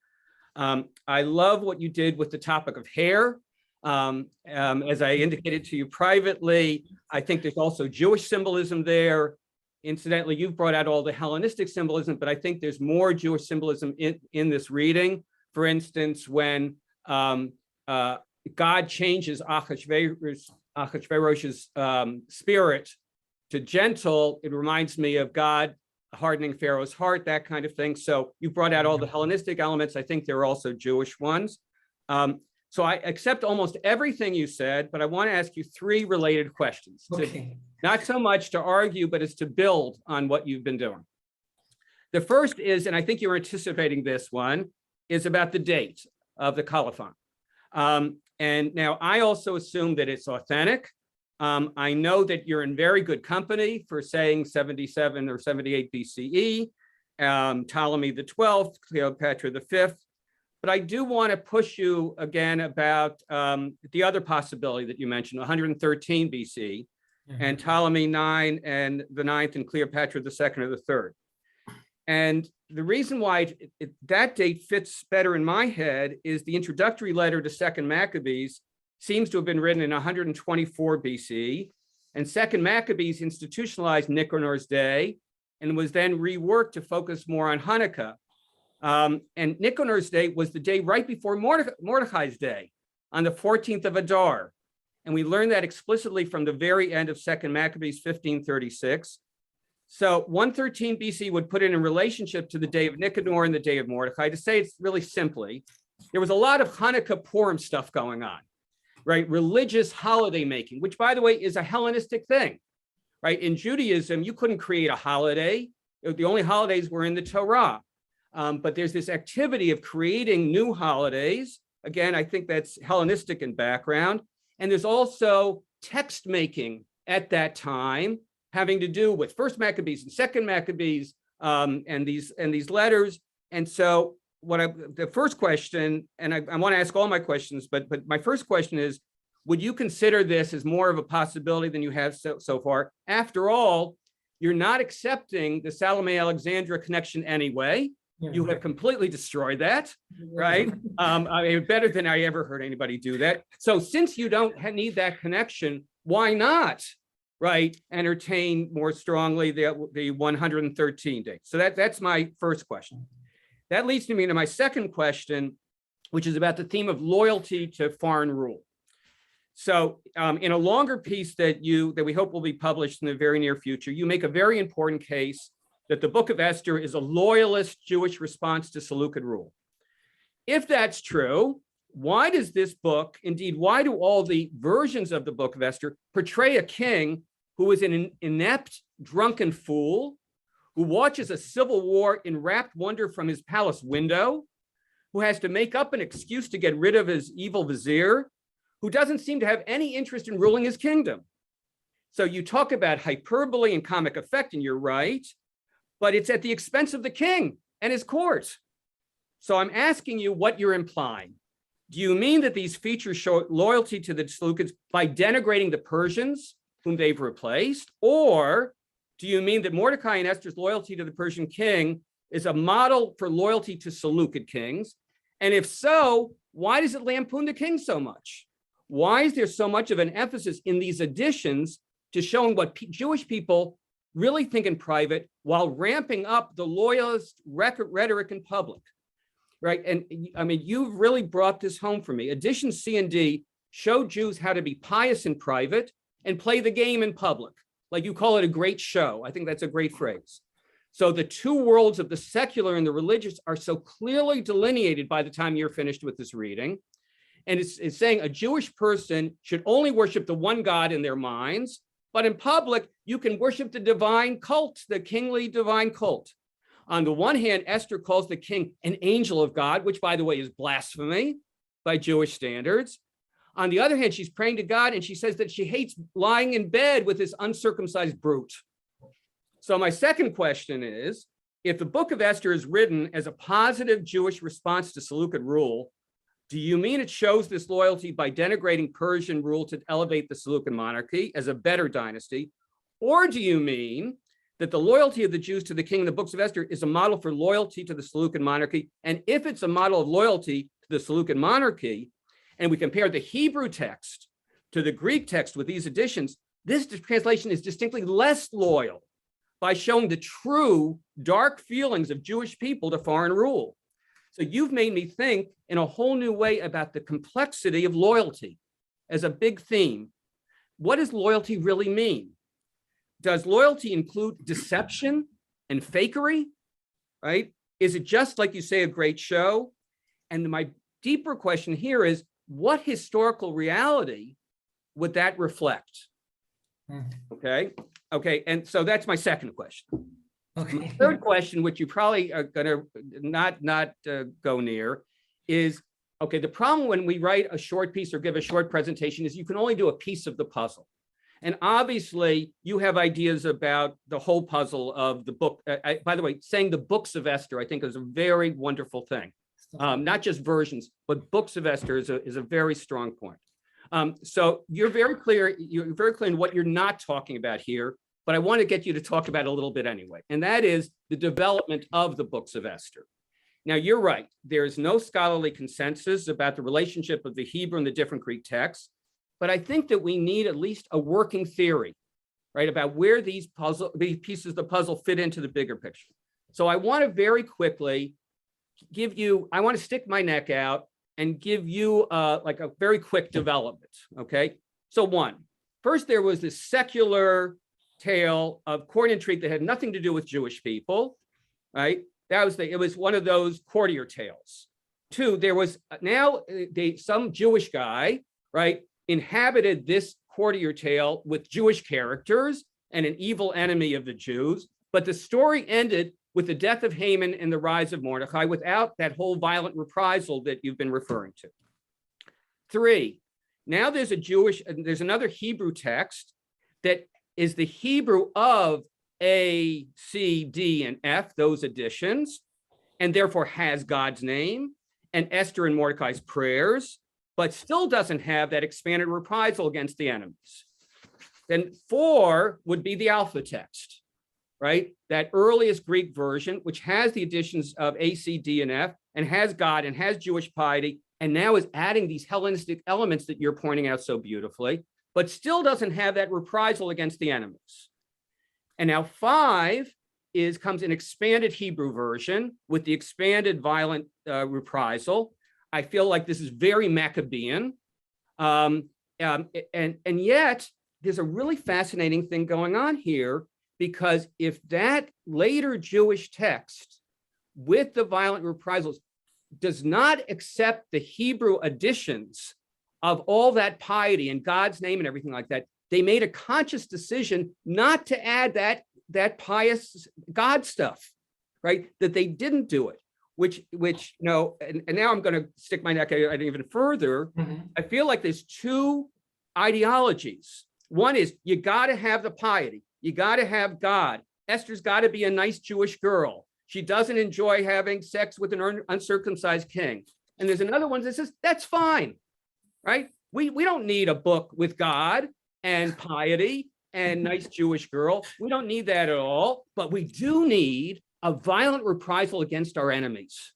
I love what you did with the topic of hair. As I indicated to you privately, I think there's also Jewish symbolism there. Incidentally, you've brought out all the Hellenistic symbolism, but I think there's more Jewish symbolism in this reading. For instance, when God changes Achashverosh's spirit to gentle, it reminds me of God hardening Pharaoh's heart, that kind of thing. So you brought out all the Hellenistic elements. I think there are also Jewish ones. So I accept almost everything you said, but I want to ask you three related questions. Okay. Not so much to argue, but as to build on what you've been doing. The first is, and I think you're anticipating this one, is about the date of the colophon. And now I also assume that it's authentic. I know that you're in very good company for saying 77 or 78 BCE, Ptolemy the 12th, Cleopatra the 5th. But I do want to push you again about the other possibility that you mentioned, 113 BC, and Ptolemy 9 and the 9th and Cleopatra the 2nd or the 3rd. And the reason why that date fits better in my head is the introductory letter to 2nd Maccabees seems to have been written in 124 BC, and 2nd Maccabees institutionalized Nicanor's day and was then reworked to focus more on Hanukkah. And Nicanor's day was the day right before Mordecai's day, on the 14th of Adar. And we learned that explicitly from the very end of 2nd Maccabees 1536. So 113 BC would put it in relationship to the day of Nicanor and the day of Mordecai. To say it's really simply, there was a lot of Hanukkah Purim stuff going on, right? Religious holiday making, which by the way is a Hellenistic thing, right? In Judaism, you couldn't create a holiday. The only holidays were in the Torah. But there's this activity of creating new holidays. Again, I think that's Hellenistic in background. And there's also text making at that time, having to do with 1st Maccabees and 2nd Maccabees and these letters. And so the first question, and I want to ask all my questions, but my first question is, would you consider this as more of a possibility than you have so far? After all, you're not accepting the Salome Alexandria connection anyway. You have completely destroyed that, right? I mean, better than I ever heard anybody do that. So since you don't need that connection, why not, right, entertain more strongly the 113 date? So that's my first question. That leads me to my second question, which is about the theme of loyalty to foreign rule. So in a longer piece that we hope will be published in the very near future, you make a very important case that the Book of Esther is a loyalist Jewish response to Seleukid rule. If that's true, why does this book, indeed, why do all the versions of the Book of Esther portray a king who is an inept, drunken fool, who watches a civil war in rapt wonder from his palace window, who has to make up an excuse to get rid of his evil vizier, who doesn't seem to have any interest in ruling his kingdom? So you talk about hyperbole and comic effect, and you're right, but it's at the expense of the king and his court. So I'm asking you what you're implying. Do you mean that these features show loyalty to the Seleukids by denigrating the Persians whom they've replaced? Or do you mean that Mordecai and Esther's loyalty to the Persian king is a model for loyalty to Seleukid kings? And if so, why does it lampoon the king so much? Why is there so much of an emphasis in these additions to showing what Jewish people really think in private while ramping up the loyalist rhetoric in public, right? And I mean, you've really brought this home for me. Additions C and D show Jews how to be pious in private and play the game in public. Like you call it a great show. I think that's a great phrase. So the two worlds of the secular and the religious are so clearly delineated by the time you're finished with this reading. And it's saying a Jewish person should only worship the one God in their minds, but in public, you can worship the divine cult, the kingly divine cult. On the one hand, Esther calls the king an angel of God, which by the way is blasphemy by Jewish standards. On the other hand, she's praying to God and she says that she hates lying in bed with this uncircumcised brute. So my second question is, if the Book of Esther is written as a positive Jewish response to Seleukid rule, do you mean it shows this loyalty by denigrating Persian rule to elevate the Seleukid monarchy as a better dynasty? Or do you mean that the loyalty of the Jews to the king in the Books of Esther is a model for loyalty to the Seleukid monarchy? And if it's a model of loyalty to the Seleukid monarchy, and we compare the Hebrew text to the Greek text with these additions, this translation is distinctly less loyal by showing the true dark feelings of Jewish people to foreign rule. So you've made me think in a whole new way about the complexity of loyalty as a big theme. What does loyalty really mean? Does loyalty include deception and fakery, right? Is it just, like you say, a great show? And my deeper question here is, what historical reality would that reflect? Okay, and so that's my second question. Okay. My third question, which you probably are going to not go near, is, okay, the problem when we write a short piece or give a short presentation is you can only do a piece of the puzzle. And obviously, you have ideas about the whole puzzle of the book. By the way, saying the Books of Esther, I think, is a very wonderful thing. Not just versions, but Books of Esther is a very strong point. So you're very clear in what you're not talking about here, but I want to get you to talk about it a little bit anyway. And that is the development of the Books of Esther. Now, you're right. There is no scholarly consensus about the relationship of the Hebrew and the different Greek texts. But I think that we need at least a working theory, right, about where these pieces of the puzzle fit into the bigger picture. So I want to very quickly I want to stick my neck out and give you like a very quick development, okay? So first there was this secular tale of court intrigue that had nothing to do with Jewish people, right? It was one of those courtier tales. Two, there was some Jewish guy, right, inhabited this courtier tale with Jewish characters and an evil enemy of the Jews, but the story ended with the death of Haman and the rise of Mordecai without that whole violent reprisal that you've been referring to. Three, now there's another Hebrew text that is the Hebrew of A, C, D, and F, those editions, and therefore has God's name and Esther and Mordecai's prayers, but still doesn't have that expanded reprisal against the enemies. Then 4 would be the Alpha text, right? That earliest Greek version, which has the additions of A, C, D, and F, and has God and has Jewish piety, and now is adding these Hellenistic elements that you're pointing out so beautifully, but still doesn't have that reprisal against the enemies. And now 5 comes an expanded Hebrew version with the expanded violent reprisal. I feel like this is very Maccabean. And yet there's a really fascinating thing going on here, because if that later Jewish text with the violent reprisals does not accept the Hebrew additions of all that piety and God's name and everything like that, they made a conscious decision not to add that pious God stuff, right? That they didn't do it. Which and now I'm going to stick my neck out even further. Mm-hmm. I feel like there's 2 ideologies. One is you got to have the piety. You got to have God. Esther's got to be a nice Jewish girl. She doesn't enjoy having sex with an uncircumcised king. And there's another one that says, that's fine, right? We don't need a book with God and piety and nice Jewish girl. We don't need that at all. But we do need a violent reprisal against our enemies,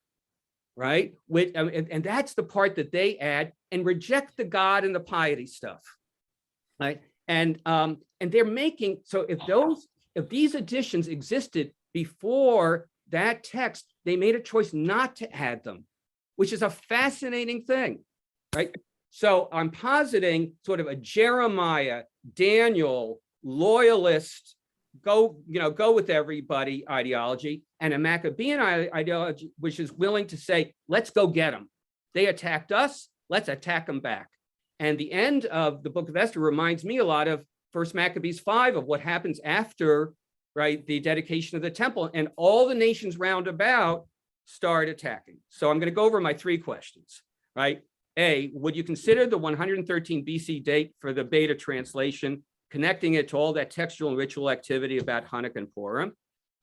right? And that's the part that they add and reject the God and the piety stuff, right? And they're making, so if these additions existed before that text, they made a choice not to add them, which is a fascinating thing, right? So I'm positing sort of a Jeremiah, Daniel, loyalist, go with everybody ideology, and a Maccabean ideology, which is willing to say, let's go get them. They attacked us, let's attack them back. And the end of the Book of Esther reminds me a lot of 1 Maccabees 5, of what happens after, right, the dedication of the temple, and all the nations round about start attacking. So I'm going to go over my 3 questions, right? A, would you consider the 113 BC date for the beta translation, connecting it to all that textual and ritual activity about Hanukkah and Purim?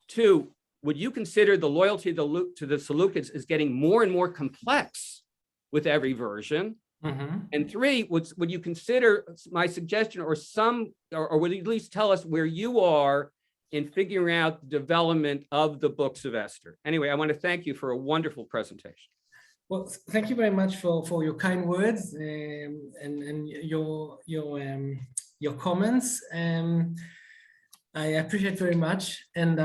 2, would you consider the loyalty to the Seleucids is getting more and more complex with every version? And 3, would you consider my suggestion or would you at least tell us where you are in figuring out the development of the books of Esther? Anyway, I want to thank you for a wonderful presentation. Well, thank you very much for your kind words and your comments. I appreciate very much, and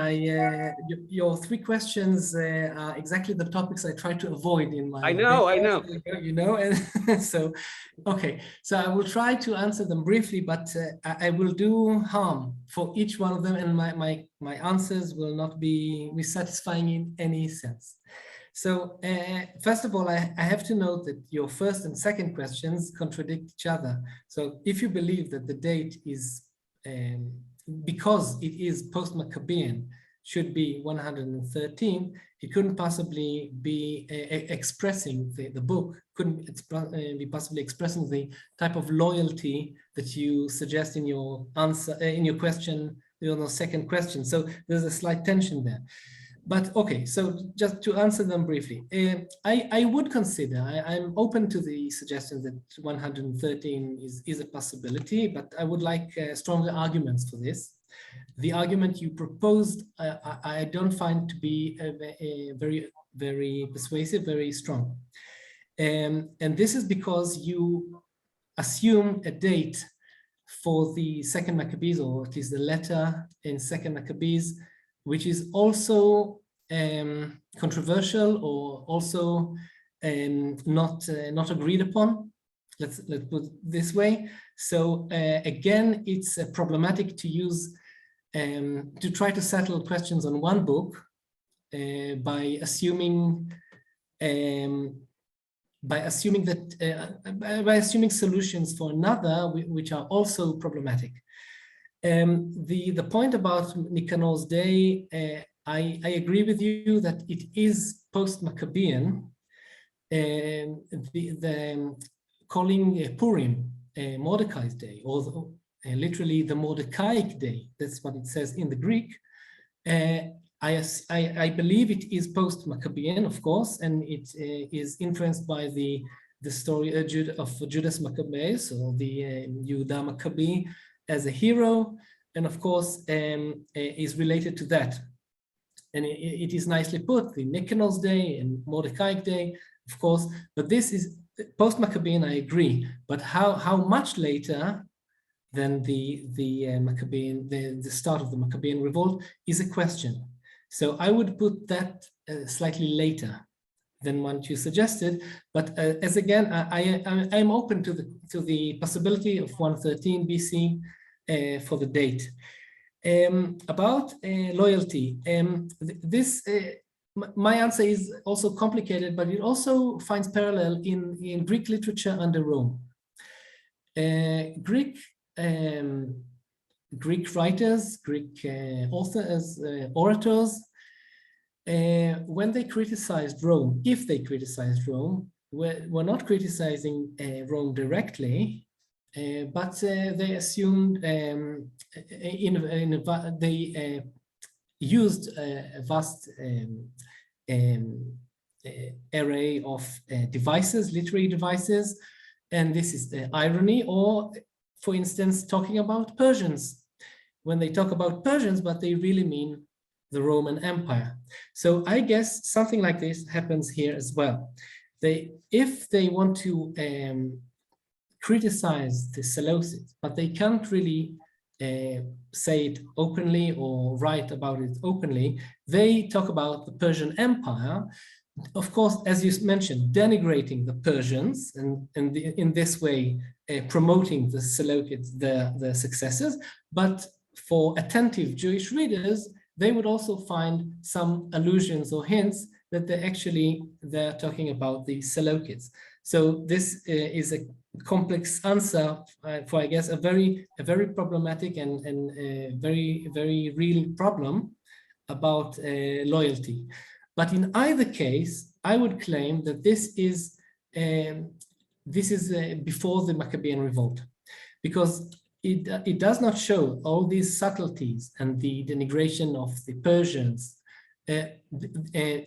your 3 questions are exactly the topics I try to avoid in my. I know. You know, and so okay. So I will try to answer them briefly, but I will do harm for each one of them, and my answers will not be satisfying in any sense. So first of all, I have to note that your first and second questions contradict each other. So if you believe that the date is because it is post-Maccabean, should be 113, it couldn't possibly be expressing the book, couldn't be possibly expressing the type of loyalty that you suggest in your answer, in your question, your second question. So there's a slight tension there. But okay, so just to answer them briefly, I would consider, I'm open to the suggestion that 113 is a possibility, but I would like stronger arguments for this. The argument you proposed, I don't find to be very, very persuasive, very strong. And this is because you assume a date for the second Maccabees, or at least the letter in second Maccabees, which is also controversial or also not agreed upon. Let's put it this way. So again, it's problematic to use to try to settle questions on one book by assuming solutions for another, which are also problematic. The point about Nicanor's day, I agree with you that it is post-Maccabean. Calling Purim Mordecai's day, or literally the Mordecaic day, that's what it says in the Greek. I believe it is post-Maccabean, of course, and it is influenced by the story of Judas Maccabeus, or the Yehuda Maccabee, as a hero, and of course is related to that. And it is nicely put, the Nicanor's day and Mordecaic day, of course, but this is post-Maccabean, I agree, but how much later than the Maccabean, the start of the Maccabean revolt is a question. So I would put that slightly later than what you suggested, but as again, I'm open to the possibility of 113 BC for the date. About loyalty, my answer is also complicated, but it also finds parallel in Greek literature under Rome. Greek writers, Greek authors, orators, when they criticized Rome, if they criticized Rome, were not criticizing Rome directly, but they assumed they used a vast array of devices, literary devices, and this is the irony. Or, for instance, talking about Persians, when they talk about Persians, but they really mean the Roman Empire. So I guess something like this happens here as well. If they want to criticize the Seleucids, but they can't really say it openly or write about it openly, they talk about the Persian Empire, of course, as you mentioned, denigrating the Persians, and in this way promoting the Seleucids, the successors. But for attentive Jewish readers, they would also find some allusions or hints that they're talking about the Seleucids. So this is a complex answer for, I guess, a very problematic and very, very real problem about loyalty. But in either case, I would claim that this is this is before the Maccabean revolt, because it does not show all these subtleties and the denigration of the Persians.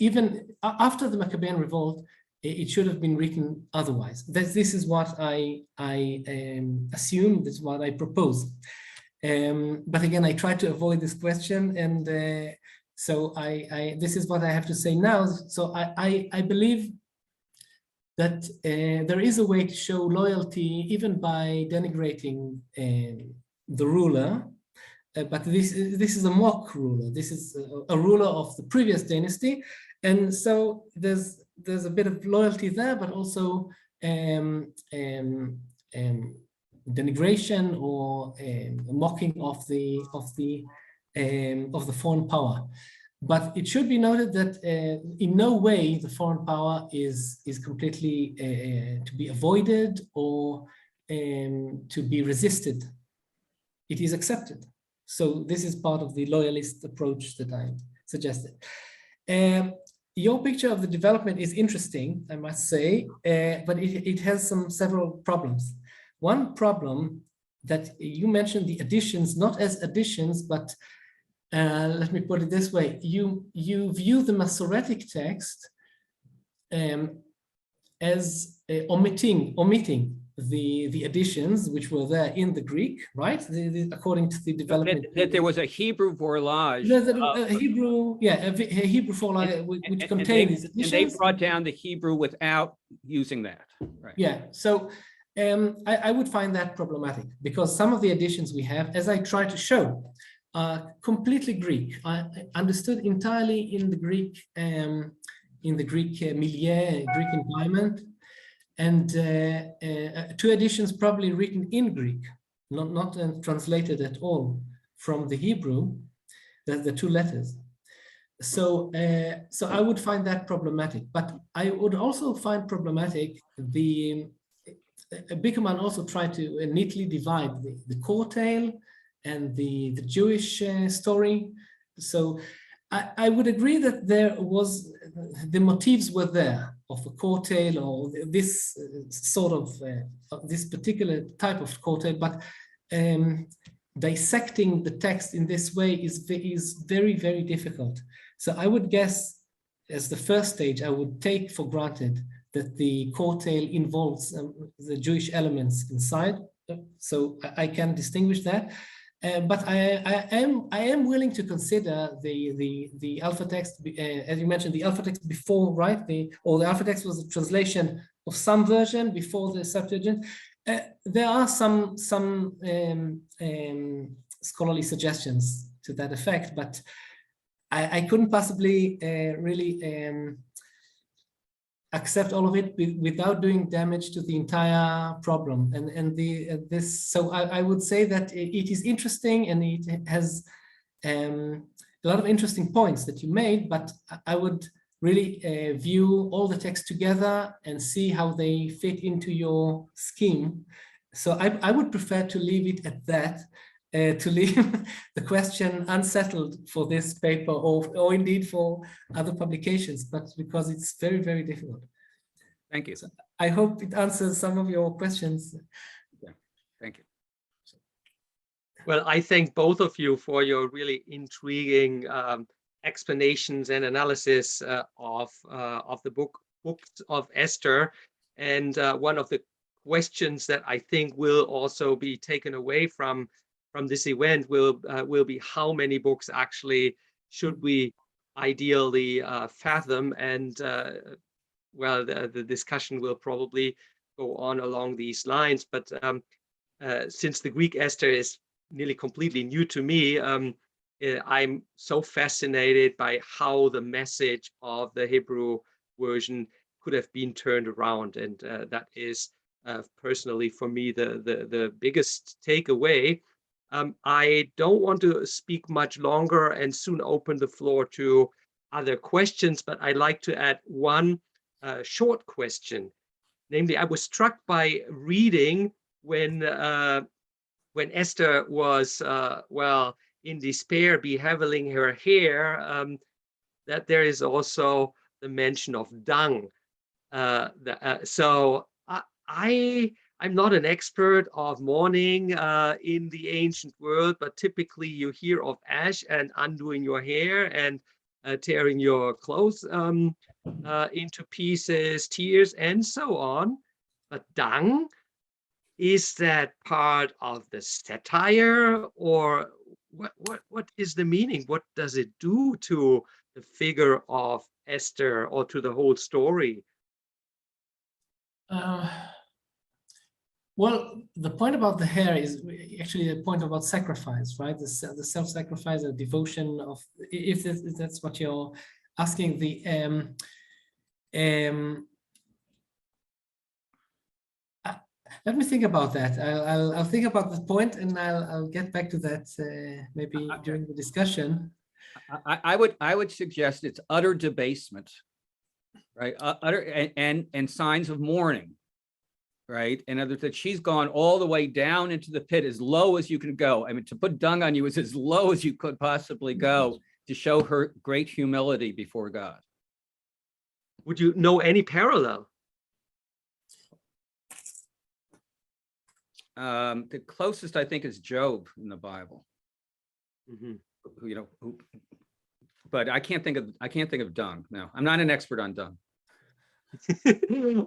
Even after the Maccabean revolt, it should have been written otherwise. This is what I assume, this is what I propose. But again, I try to avoid this question, and so this is what I have to say now. So I believe that there is a way to show loyalty even by denigrating the ruler, but this is a mock ruler. This is a ruler of the previous dynasty, and so there's a bit of loyalty there, but also denigration or mocking of the foreign power. But it should be noted that in no way the foreign power is completely to be avoided or to be resisted. It is accepted. So this is part of the loyalist approach that I suggested. Your picture of the development is interesting, I must say, but it has several problems. One problem that you mentioned the additions, not as additions, but let me put it this way: you view the Masoretic text as omitting the additions which were there in the Greek, right? According to the development that there was a Hebrew vorlage, a Hebrew vorlage which contained these additions. and they brought down the Hebrew without using that. Right. Yeah. So I would find that problematic, because some of the additions we have, as I try to show, are completely Greek. I understood entirely in the Greek milieu, Greek environment, and two editions probably written in Greek, not translated at all from the Hebrew, the two letters. So I would find that problematic. But I would also find problematic Bickerman also tried to neatly divide the court tale and the Jewish story. So I would agree that the motifs were there of a court tale or this sort of this particular type of court tale, but dissecting the text in this way is very, very difficult. So I would guess, as the first stage, I would take for granted that the court tale involves the Jewish elements inside. So I can distinguish that. But I am willing to consider the alpha text, as you mentioned, the alpha text before, right? The alpha text was a translation of some version before the Septuagint. There are some scholarly suggestions to that effect, but I couldn't possibly really accept all of it without doing damage to the entire problem. So I would say that it is interesting, and it has a lot of interesting points that you made, but I would really view all the text together and see how they fit into your scheme. So I would prefer to leave it at that, to leave the question unsettled for this paper or indeed for other publications, but because it's very, very difficult. Thank you. So I hope it answers some of your questions. Yeah, thank you. Well, I thank both of you for your really intriguing explanations and analysis of the Books of Esther. And one of the questions that I think will also be taken away from this event will be how many books actually should we ideally fathom, and well, the discussion will probably go on along these lines. But since the Greek Esther is nearly completely new to me, I'm so fascinated by how the message of the Hebrew version could have been turned around, and that is personally for me the biggest takeaway. I don't want to speak much longer and soon open the floor to other questions, but I'd like to add one short question. Namely, I was struck by reading when Esther was, well, in despair, beheveling her hair, that there is also the mention of dung. So I'm not an expert of mourning in the ancient world, but typically you hear of ash and undoing your hair and tearing your clothes into pieces, tears, and so on. But dung, is that part of the satire, or what is the meaning? What does it do to the figure of Esther or to the whole story? Well, the point about the hair is actually a point about sacrifice, right? The self-sacrifice and devotion of, if that's what you're asking, let me think about that. I'll think about the point, and I'll get back to that maybe during the discussion. I would suggest it's utter debasement, right? Utter and signs of mourning, right? And that she's gone all the way down into the pit, as low as you can go. I mean, to put dung on you is as low as you could possibly go to show her great humility before God. Would you know any parallel? The closest, I think, is Job in the Bible. Mm-hmm. But I can't think of dung. No, I'm not an expert on dung.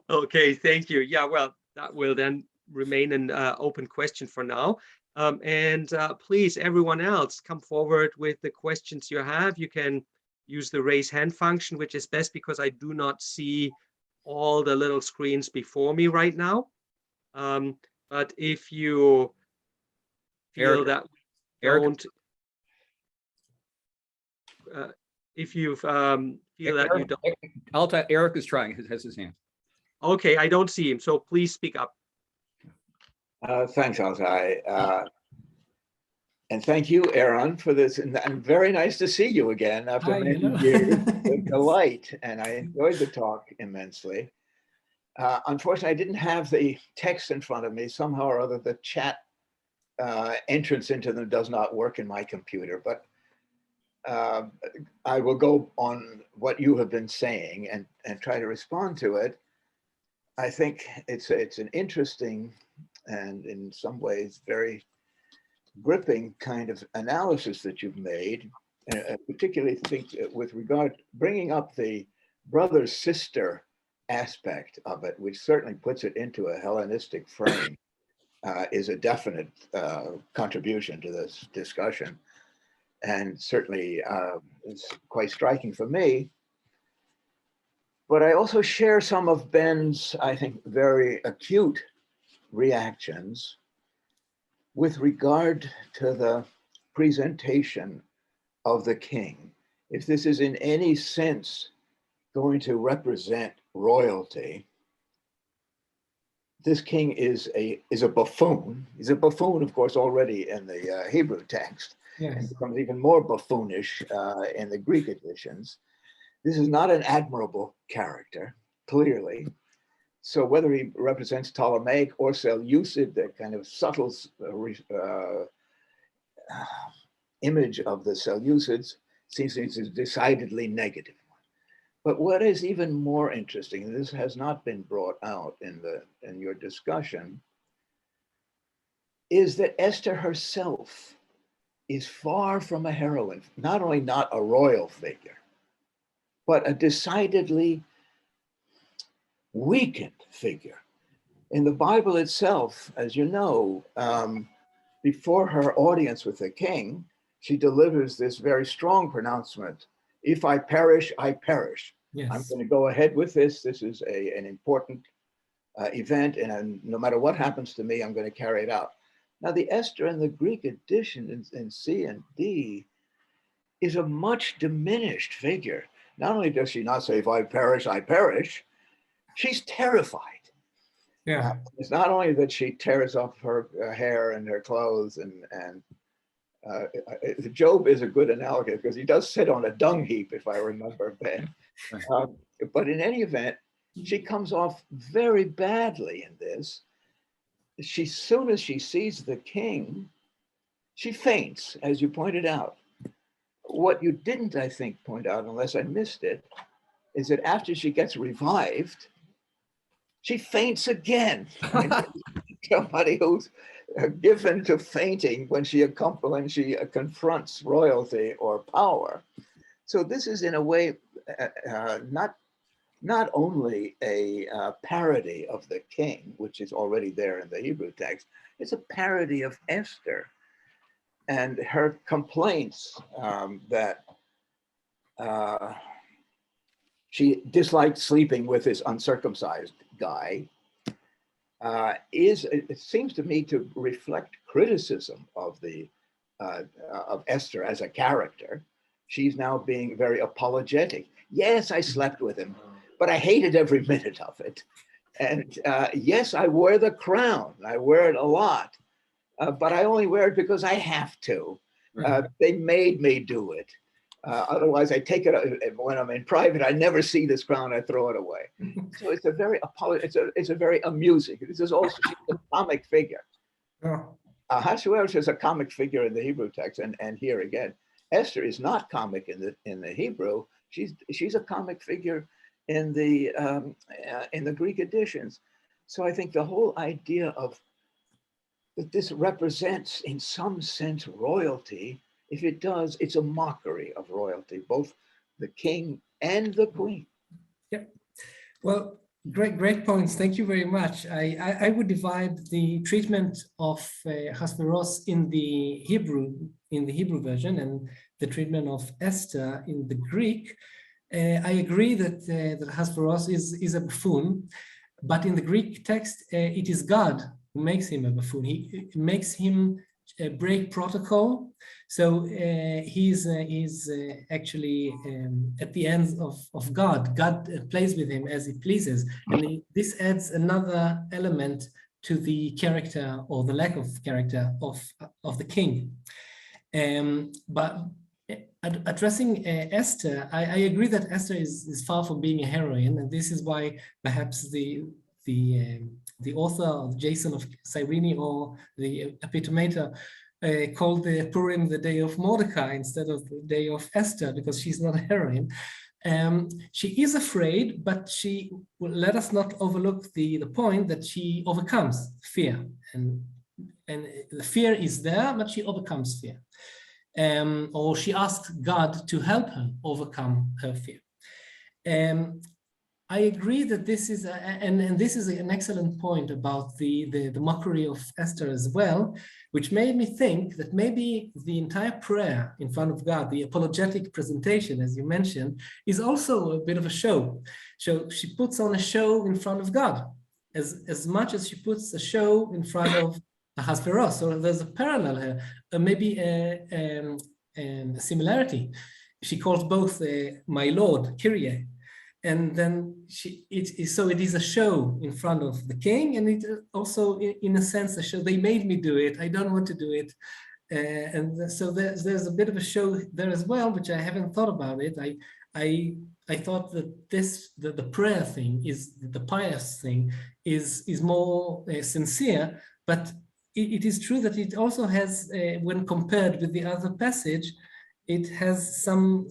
Okay, thank you. Yeah, well, that will then remain an open question for now. And please, everyone else, come forward with the questions you have. You can use the raise hand function, which is best because I do not see all the little screens before me right now. But if you feel that we don't, if you feel that you don't. Altay, Eric is trying, has his hand. Okay, I don't see him, so please speak up. Thanks, Altay. And thank you, Eran, for this. And very nice to see you again after many years. With delight, and I enjoyed the talk immensely. Unfortunately, I didn't have the text in front of me. Somehow or other, the chat entrance into them does not work in my computer. But I will go on what you have been saying and try to respond to it. I think it's an interesting and in some ways very gripping kind of analysis that you've made. And I particularly think with regard bringing up the brother-sister aspect of it, which certainly puts it into a Hellenistic frame, is a definite contribution to this discussion. And certainly it's quite striking for me. But I also share some of Ben's, I think, very acute reactions with regard to the presentation of the king. If this is in any sense going to represent royalty, this king is a buffoon. He's a buffoon, of course, already in the Hebrew text, yes, and becomes even more buffoonish in the Greek editions. This is not an admirable character, clearly. So whether he represents Ptolemaic or Seleucid, the kind of subtle image of the Seleucids seems to be decidedly negative. But what is even more interesting, and this has not been brought out in your discussion, is that Esther herself is far from a heroine, not only not a royal figure, but a decidedly weakened figure. In the Bible itself, as you know, before her audience with the king, she delivers this very strong pronouncement: if I perish, I perish. Yes. I'm going to go ahead with this. This is an important event, and no matter what happens to me, I'm going to carry it out. Now, the Esther in the Greek edition in C and D is a much diminished figure. Not only does she not say, if I perish, I perish, she's terrified. Yeah. It's not only that she tears off her hair and her clothes, and Job is a good analogy because he does sit on a dung heap, if I remember, Ben. But in any event, she comes off very badly in this. As soon as she sees the king, she faints, as you pointed out. What you didn't, I think, point out, unless I missed it, is that after she gets revived, she faints again. Somebody who's given to fainting when she confronts royalty or power. So this is in a way not only a parody of the king, which is already there in the Hebrew text, it's a parody of Esther and her complaints that she disliked sleeping with this uncircumcised guy. It seems to me to reflect criticism of Esther as a character. She's now being very apologetic. Yes, I slept with him, but I hated every minute of it. And yes, I wear the crown. I wear it a lot, but I only wear it because I have to. They made me do it. Otherwise, I take it when I'm in private. I never see this crown. I throw it away. So it's a very it's a very amusing. This is also she's a comic figure. Ahasuerus is a comic figure in the Hebrew text, and here again, Esther is not comic in the Hebrew. She's a comic figure in the Greek editions. So I think the whole idea of that this represents, in some sense, royalty. If it does, it's a mockery of royalty, both the king and the queen. Yeah, well, great points. Thank you very much. I would divide the treatment of Ahasuerus in the Hebrew version and the treatment of Esther in the Greek. I agree that Ahasuerus is a buffoon, but in the Greek text, it is God who makes him a buffoon. He makes him break protocol. So he's actually at the ends of God. God plays with him as he pleases. And this adds another element to the character or the lack of character of the king. But addressing Esther, I agree that Esther is far from being a heroine. And this is why perhaps the author of Jason of Cyrene or the epitomator called the Purim the day of Mordecai instead of the day of Esther, because she's not a heroine. She is afraid, but she will let us not overlook the point that she overcomes fear. And the fear is there, but she overcomes fear. Or she asks God to help her overcome her fear. I agree that this is, and this is an excellent point about the mockery of Esther as well, which made me think that maybe the entire prayer in front of God, the apologetic presentation, as you mentioned, is also a bit of a show. So she puts on a show in front of God, as much as she puts a show in front of Ahasuerus. So there's a parallel here, maybe a similarity. She calls both my Lord, Kyrie. And then it is a show in front of the king, and it also, in a sense, a show. They made me do it. I don't want to do it, and so there's a bit of a show there as well, which I haven't thought about it. I thought that the prayer thing is the pious thing is more sincere, but it is true that it also has, when compared with the other passage, it has some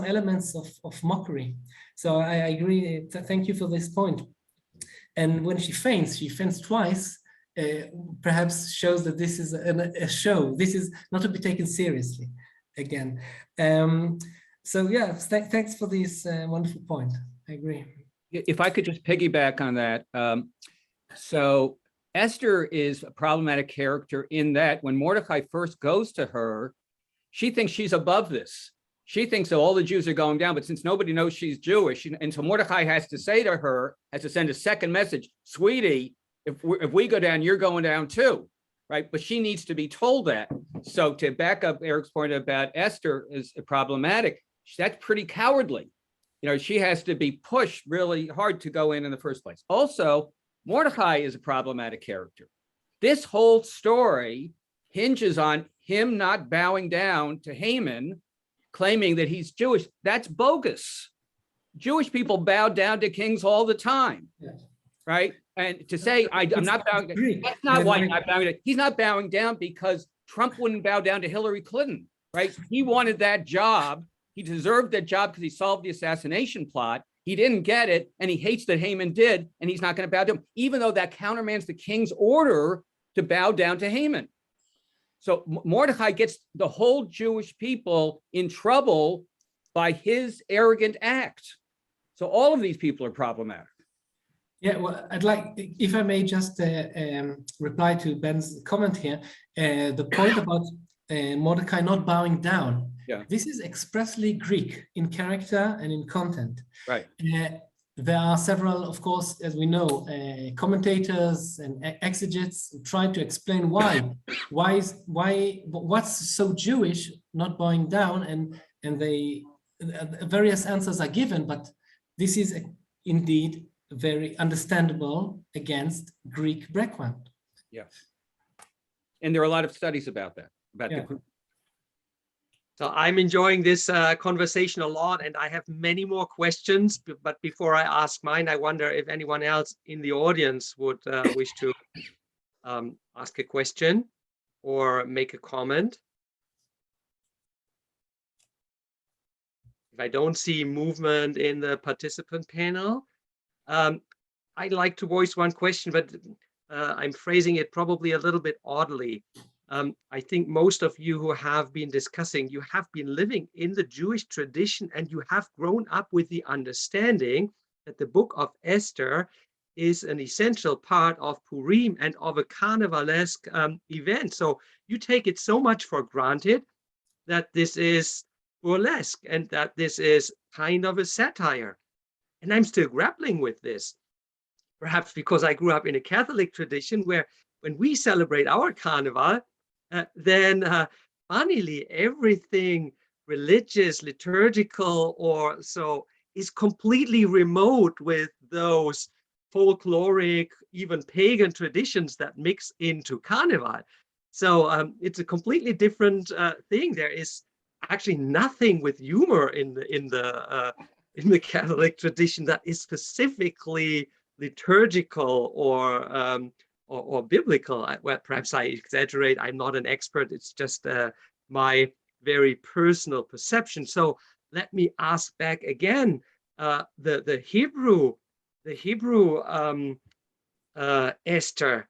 elements of mockery. So I agree. Thank you for this point. And when she faints twice, perhaps shows that this is a show. This is not to be taken seriously again. So yeah, thanks for this wonderful point. I agree. If I could just piggyback on that. So Esther is a problematic character in that when Mordecai first goes to her, she thinks she's above this. She thinks that all the Jews are going down, but since nobody knows she's Jewish, and so Mordecai has to say to her, has to send a second message, sweetie, if we go down, you're going down too, right? But she needs to be told that. So to back up Eric's point about Esther is problematic, that's pretty cowardly. You know, she has to be pushed really hard to go in the first place. Also, Mordecai is a problematic character. This whole story hinges on him not bowing down to Haman, claiming that he's Jewish. That's bogus. Jewish people bow down to kings all the time, yes. Right? And to say, I'm not bowing down, that's not why he's not bowing down. He's not bowing down because Trump wouldn't bow down to Hillary Clinton, right? He wanted that job. He deserved that job because he solved the assassination plot. he didn't get it, and he hates that Haman did, and he's not going to bow down, even though that countermands the king's order to bow down to Haman. So Mordecai gets the whole Jewish people in trouble by his arrogant act. So all of these people are problematic. Yeah, well, I'd like, if I may just reply to Ben's comment here, the point about Mordecai not bowing down. Yeah. This is expressly Greek in character and in content. Right. There are several, of course, as we know, commentators and exegetes who try to explain what's so Jewish not bowing down, and they various answers are given, but this is indeed very understandable against Greek background. Yes. And there are a lot of studies about that. So I'm enjoying this conversation a lot, and I have many more questions. But before I ask mine, I wonder if anyone else in the audience would wish to ask a question or make a comment. If I don't see movement in the participant panel, I'd like to voice one question, but I'm phrasing it probably a little bit oddly. I think most of you who have been discussing, you have been living in the Jewish tradition, and you have grown up with the understanding that the Book of Esther is an essential part of Purim and of a carnivalesque event. So you take it so much for granted that this is burlesque and that this is kind of a satire. And I'm still grappling with this, perhaps because I grew up in a Catholic tradition where when we celebrate our carnival, then funnily everything religious, liturgical, or so is completely remote with those folkloric, even pagan traditions that mix into carnival. So it's a completely different thing. There is actually nothing with humor in the Catholic tradition that is specifically liturgical or biblical. Well, perhaps I exaggerate. I'm not an expert. It's just my very personal perception. So let me ask back again. The Hebrew Esther.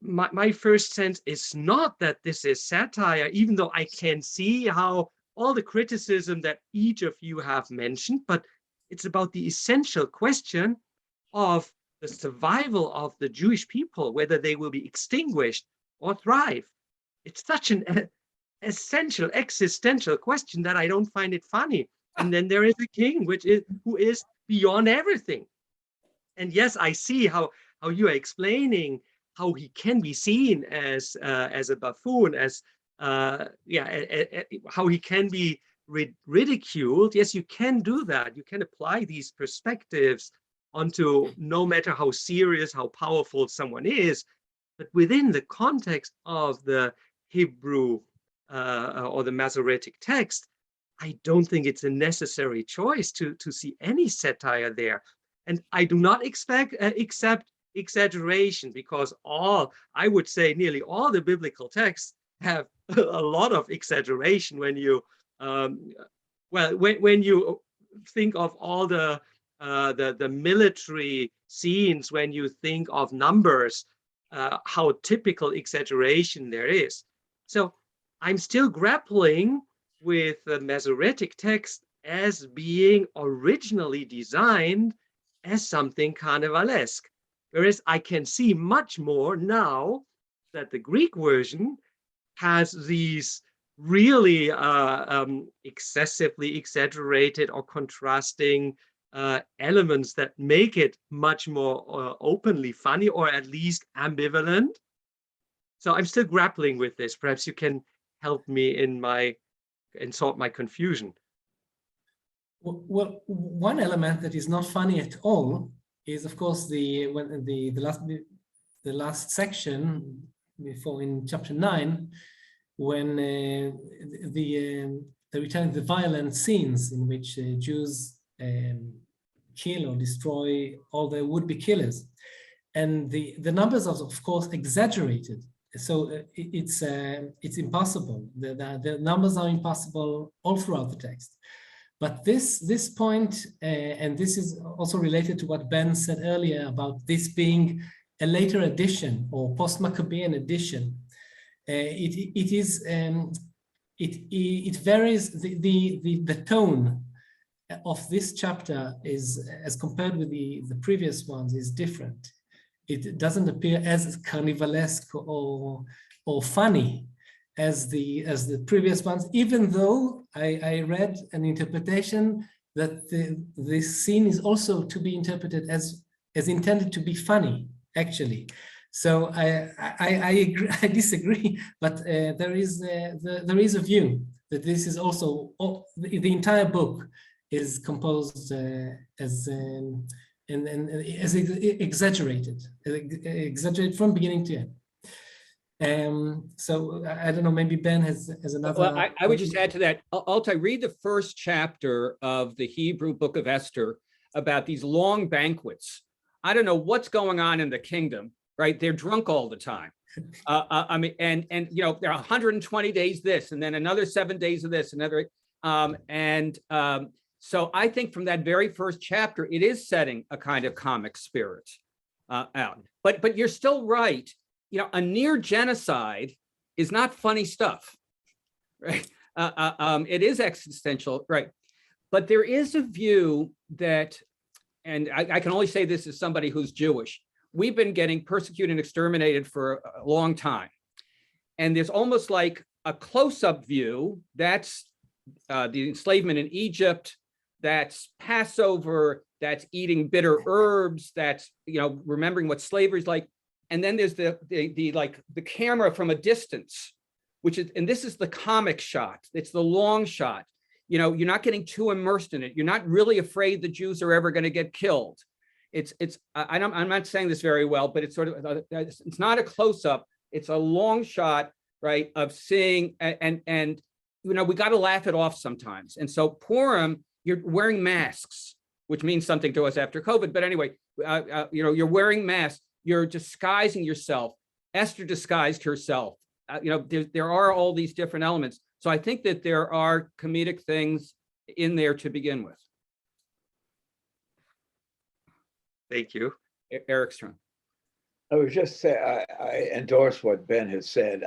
My first sense is not that this is satire, even though I can see how all the criticism that each of you have mentioned, but it's about the essential question of the survival of the Jewish people, whether they will be extinguished or thrive. It's such an essential, existential question that I don't find it funny. And then there is a king, who is beyond everything. And yes, I see how you are explaining how he can be seen as a buffoon, how he can be ridiculed. Yes, you can do that. You can apply these perspectives onto no matter how serious, how powerful someone is, but within the context of the Hebrew or the Masoretic text, I don't think it's a necessary choice to see any satire there. And I do not accept exaggeration, because I would say nearly all the biblical texts have a lot of exaggeration when you when you think of all the military scenes, when you think of numbers, how typical exaggeration there is. So I'm still grappling with the Masoretic text as being originally designed as something carnivalesque. Whereas I can see much more now that the Greek version has these really excessively exaggerated or contrasting elements that make it much more openly funny, or at least ambivalent. So I'm still grappling with this. Perhaps you can help me and sort my confusion. Well, one element that is not funny at all is, of course, the last section before in chapter 9, when the return the violent scenes in which Jews kill or destroy all the would-be killers, and the numbers are of course exaggerated. So it's impossible. The numbers are impossible all throughout the text. But this point, and this is also related to what Ben said earlier about this being a later edition or post-Maccabean edition, it varies. The tone of this chapter is, as compared with the previous ones, is different. It doesn't appear as carnivalesque or funny as the previous ones, even though I read an interpretation that this scene is also to be interpreted as intended to be funny, actually. So I agree, I disagree, but there is a view that this is also the entire book is composed as exaggerated from beginning to end. So I don't know, maybe Ben has another. Well, I would just add to that. Altay, read the first chapter of the Hebrew Book of Esther about these long banquets. I don't know what's going on in the kingdom, right? They're drunk all the time. I mean, and you know, there are 120 days this, and then another 7 days of this, another, so I think from that very first chapter, it is setting a kind of comic spirit out. But you're still right. You know, a near genocide is not funny stuff, right? It is existential, right? But there is a view that, and I can only say this as somebody who's Jewish, we've been getting persecuted and exterminated for a long time. And there's almost like a close-up view. That's the enslavement in Egypt, that's Passover, that's eating bitter herbs, that's, you know, remembering what slavery is like. And then there's the camera from a distance, which is, and this is the comic shot. It's the long shot. You know, you're not getting too immersed in it. You're not really afraid the Jews are ever going to get killed. I'm not saying this very well, but it's sort of, it's not a close up. It's a long shot, right, of seeing, and you know, we got to laugh it off sometimes. And so Purim, you're wearing masks, which means something to us after COVID. But anyway, you know, you're wearing masks. You're disguising yourself. Esther disguised herself. You know, there are all these different elements. So I think that there are comedic things in there to begin with. Thank you. Eric's turn. I was just saying, I endorse what Ben has said.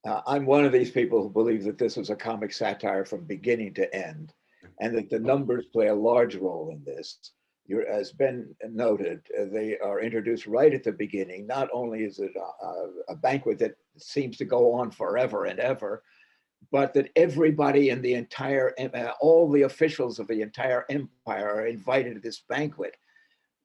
I'm one of these people who believe that this was a comic satire from beginning to end, and that the numbers play a large role in this. As Ben noted, they are introduced right at the beginning. Not only is it a banquet that seems to go on forever and ever, but that everybody in the entire, all the officials of the entire empire are invited to this banquet,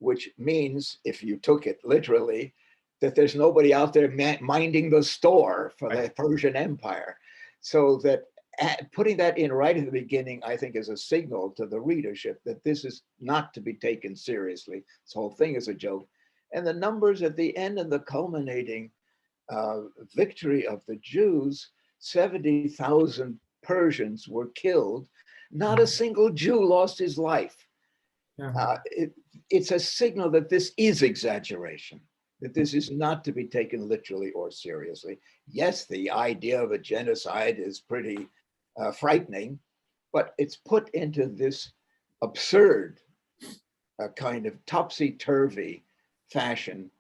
which means, if you took it literally, that there's nobody out there minding the store for the Persian Empire. So that putting that in right at the beginning, I think, is a signal to the readership that this is not to be taken seriously. This whole thing is a joke. And the numbers at the end and the culminating victory of the Jews, 70,000 Persians were killed. Not a single Jew lost his life. It's a signal that this is exaggeration, that this is not to be taken literally or seriously. Yes, the idea of a genocide is pretty frightening, but it's put into this absurd kind of topsy-turvy fashion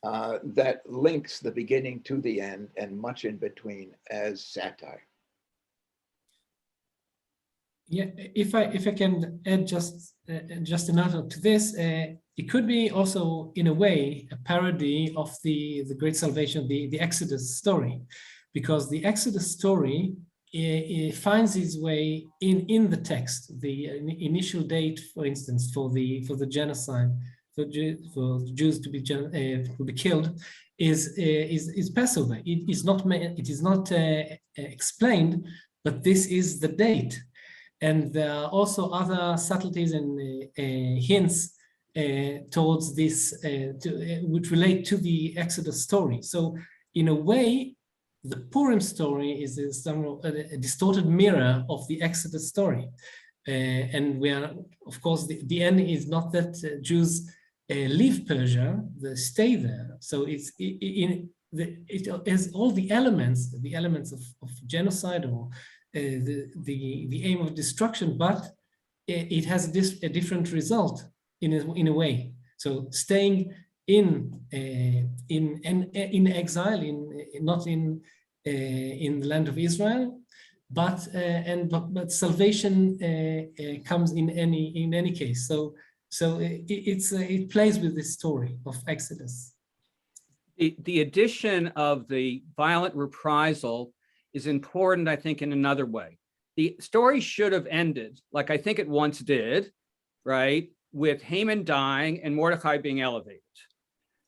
that links the beginning to the end and much in between as satire. Yeah, if I can add just another to this, it could be also in a way a parody of the Great Salvation, the Exodus story, because the Exodus story it finds its way in the text. The initial date, for instance, for the genocide, for Jews to be killed, is Passover. It is not explained, but this is the date. And there are also other subtleties and hints towards this, which relate to the Exodus story. So in a way, the Purim story is a distorted mirror of the Exodus story. And we are, of course, the end is not that Jews leave Persia, they stay there. So it has all the elements of genocide or the aim of destruction, but it has a different result in a way. So staying in exile, not in the land of Israel, but salvation comes in any case. So it plays with this story of Exodus. The addition of the violent reprisal is important, I think, in another way. The story should have ended, like I think it once did, right, with Haman dying and Mordecai being elevated.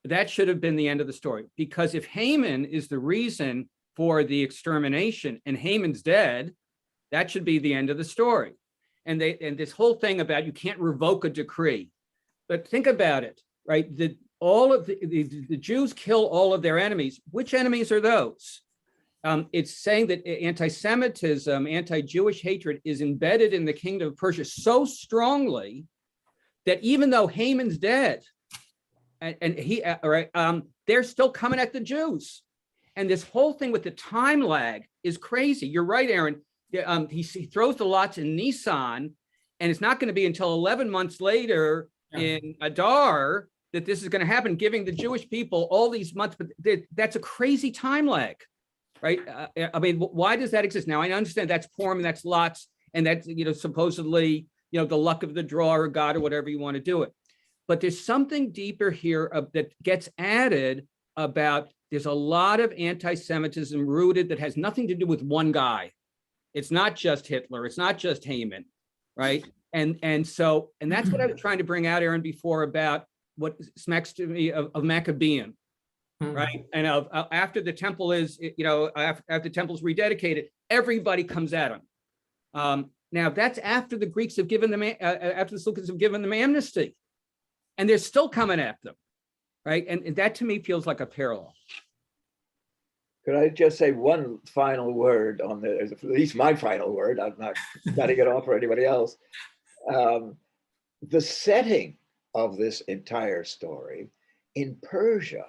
That should have been the end of the story, because if Haman is the reason for the extermination and Haman's dead, that should be the end of the story. And this whole thing about you can't revoke a decree. But think about it, right? All of the Jews kill all of their enemies. Which enemies are those? It's saying that anti-Semitism, anti-Jewish hatred is embedded in the kingdom of Persia so strongly that even though Haman's dead, they're still coming at the Jews. And this whole thing with the time lag is crazy. You're right, Aaron. He throws the lots in Nisan, and it's not going to be until 11 months later in Adar that this is going to happen, giving the Jewish people all these months. But that's a crazy time lag, right? I mean, why does that exist? Now, I understand that's Purim, and that's lots, and that's, supposedly, the luck of the draw or God or whatever you want to do it. But there's something deeper here that gets added about there's a lot of anti-Semitism rooted that has nothing to do with one guy. It's not just Hitler. It's not just Haman, right? And that's what I was trying to bring out, Aaron, before about what smacks to me of Maccabean, right? And after the temple is, after the temple is rededicated, everybody comes at him. Now that's after the Greeks have given them, after the Seleucids have given them amnesty, and they're still coming at them, right? And that to me feels like a parallel. Could I just say one final word on at least my final word? I'm not cutting it off for anybody else. The setting of this entire story in Persia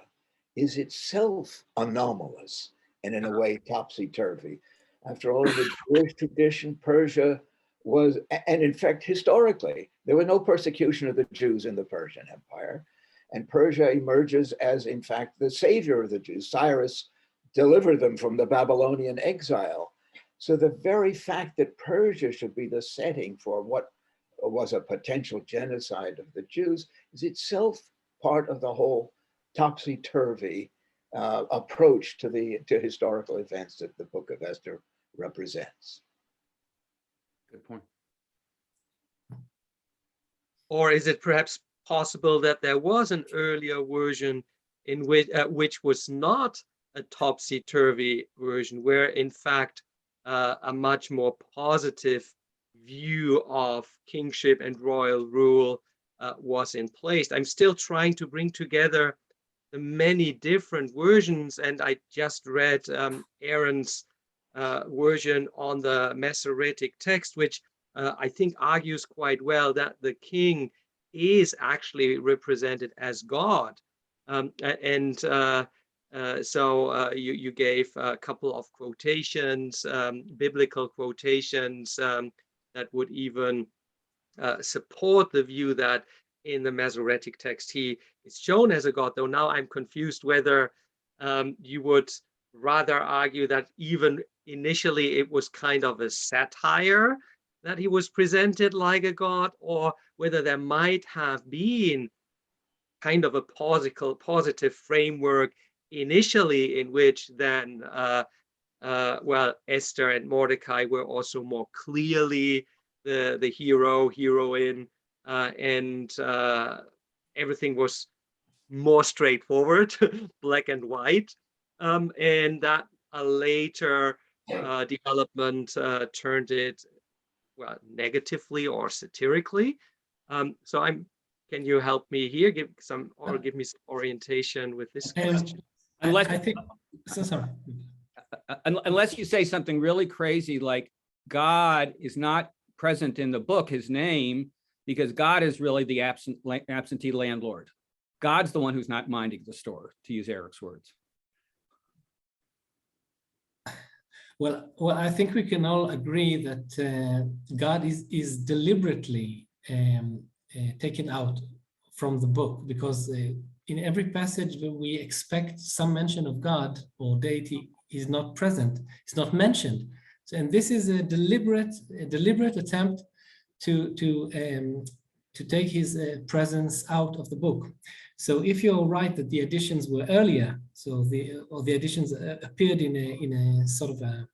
is itself anomalous and in a way topsy-turvy. After all, in the Jewish tradition, Persia was, and in fact, historically, there was no persecution of the Jews in the Persian Empire. And Persia emerges as, in fact, the savior of the Jews. Cyrus delivered them from the Babylonian exile. So the very fact that Persia should be the setting for what was a potential genocide of the Jews is itself part of the whole topsy-turvy approach to historical events that the Book of Esther represents. Good point. Or is it perhaps possible that there was an earlier version in which was not a topsy-turvy version, where in fact a much more positive view of kingship and royal rule was in place? I'm still trying to bring together the many different versions, and I just read Aaron's version on the Masoretic text, which I think argues quite well that the king is actually represented as God. So you gave a couple of quotations, biblical quotations that would even support the view that in the Masoretic text he is shown as a god, though now I'm confused whether you would rather argue that even initially it was kind of a satire that he was presented like a god, or whether there might have been kind of a positive framework initially in which then Esther and Mordecai were also more clearly the hero, heroine, and everything was more straightforward, black and white, and that a later development turned it negatively or satirically. Can you help me here? Give me some orientation with this question. Unless you say something really crazy like God is not present in the book, his name, because God is really the absentee landlord. God's the one who's not minding the store, to use Eric's words. Well, I think we can all agree that God is deliberately taken out from the book, because in every passage when we expect some mention of God or deity is not present, it's not mentioned. So, and this is a deliberate attempt to take his presence out of the book. So if you're right that the additions were earlier, so the additions appeared in a sort of a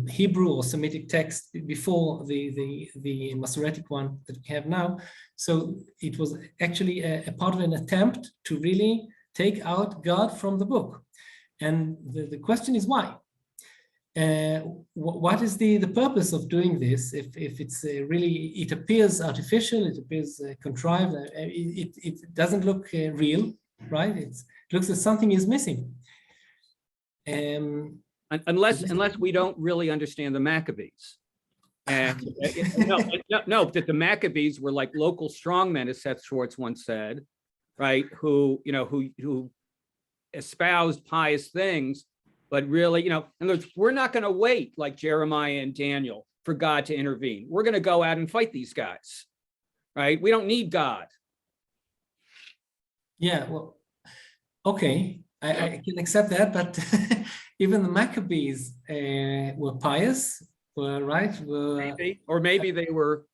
Hebrew or Semitic text before the Masoretic one that we have now. So it was actually a part of an attempt to really take out God from the book. And the question is why? What is the purpose of doing this if it's really, it appears artificial, it appears contrived, it doesn't look real, right? It looks as something is missing. Unless we don't really understand the Maccabees. And no, that the Maccabees were like local strongmen, as Seth Schwartz once said, right? Who espoused pious things, but really, in other words, we're not going to wait like Jeremiah and Daniel for God to intervene. We're going to go out and fight these guys, right? We don't need God. Yeah, well, okay, I can accept that, but even the Maccabees were pious, right? Or maybe they were,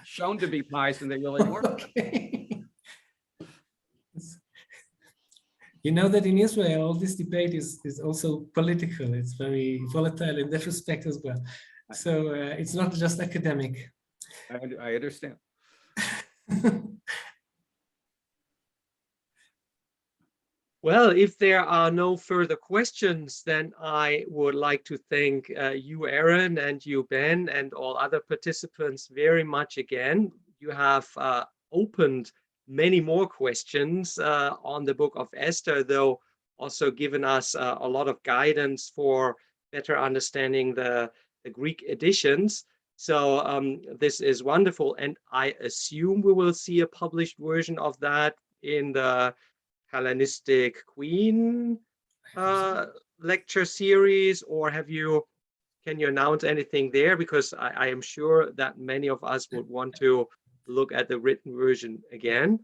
shown to be pious and they really weren't. Okay. You know that in Israel, all this debate is also political. It's very volatile in that respect as well. So it's not just academic. I understand. Well, if there are no further questions, then I would like to thank you, Eran, and you, Ben, and all other participants very much again. You have opened many more questions on the Book of Esther, though also given us a lot of guidance for better understanding the Greek editions. So this is wonderful, and I assume we will see a published version of that in the Hellenistic Queen lecture series, or can you announce anything there? Because I am sure that many of us would want to look at the written version again.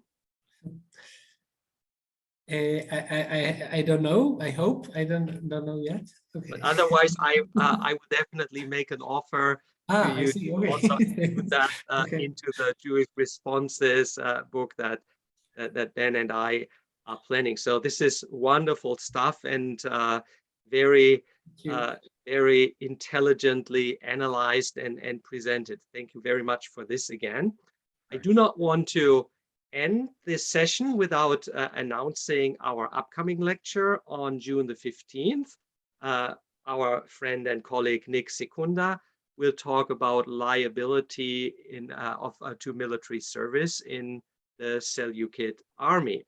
I don't know. I hope I don't know yet. Okay. But otherwise, I would definitely make an offer to you to also put that into the Jewish Responses book that Ben and I are planning. So this is wonderful stuff, and very intelligently analyzed and presented. Thank you very much for this again. I do not want to end this session without announcing our upcoming lecture on June the 15th. Our friend and colleague Nick Secunda will talk about liability to military service in the Seleukid army.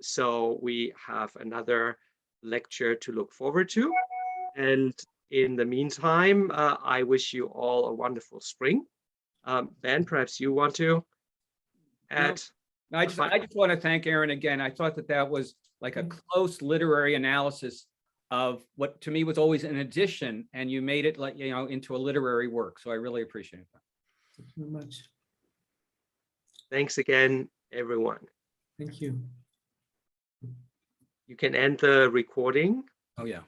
So we have another lecture to look forward to. And in the meantime, I wish you all a wonderful spring. Ben, perhaps you want to add? No, I just want to thank Eran again. I thought that was like a close literary analysis of what to me was always an addition, and you made it like, into a literary work. So I really appreciate that. Thank you very much. Thanks again, everyone. Thank you. You can end the recording. Oh, yeah.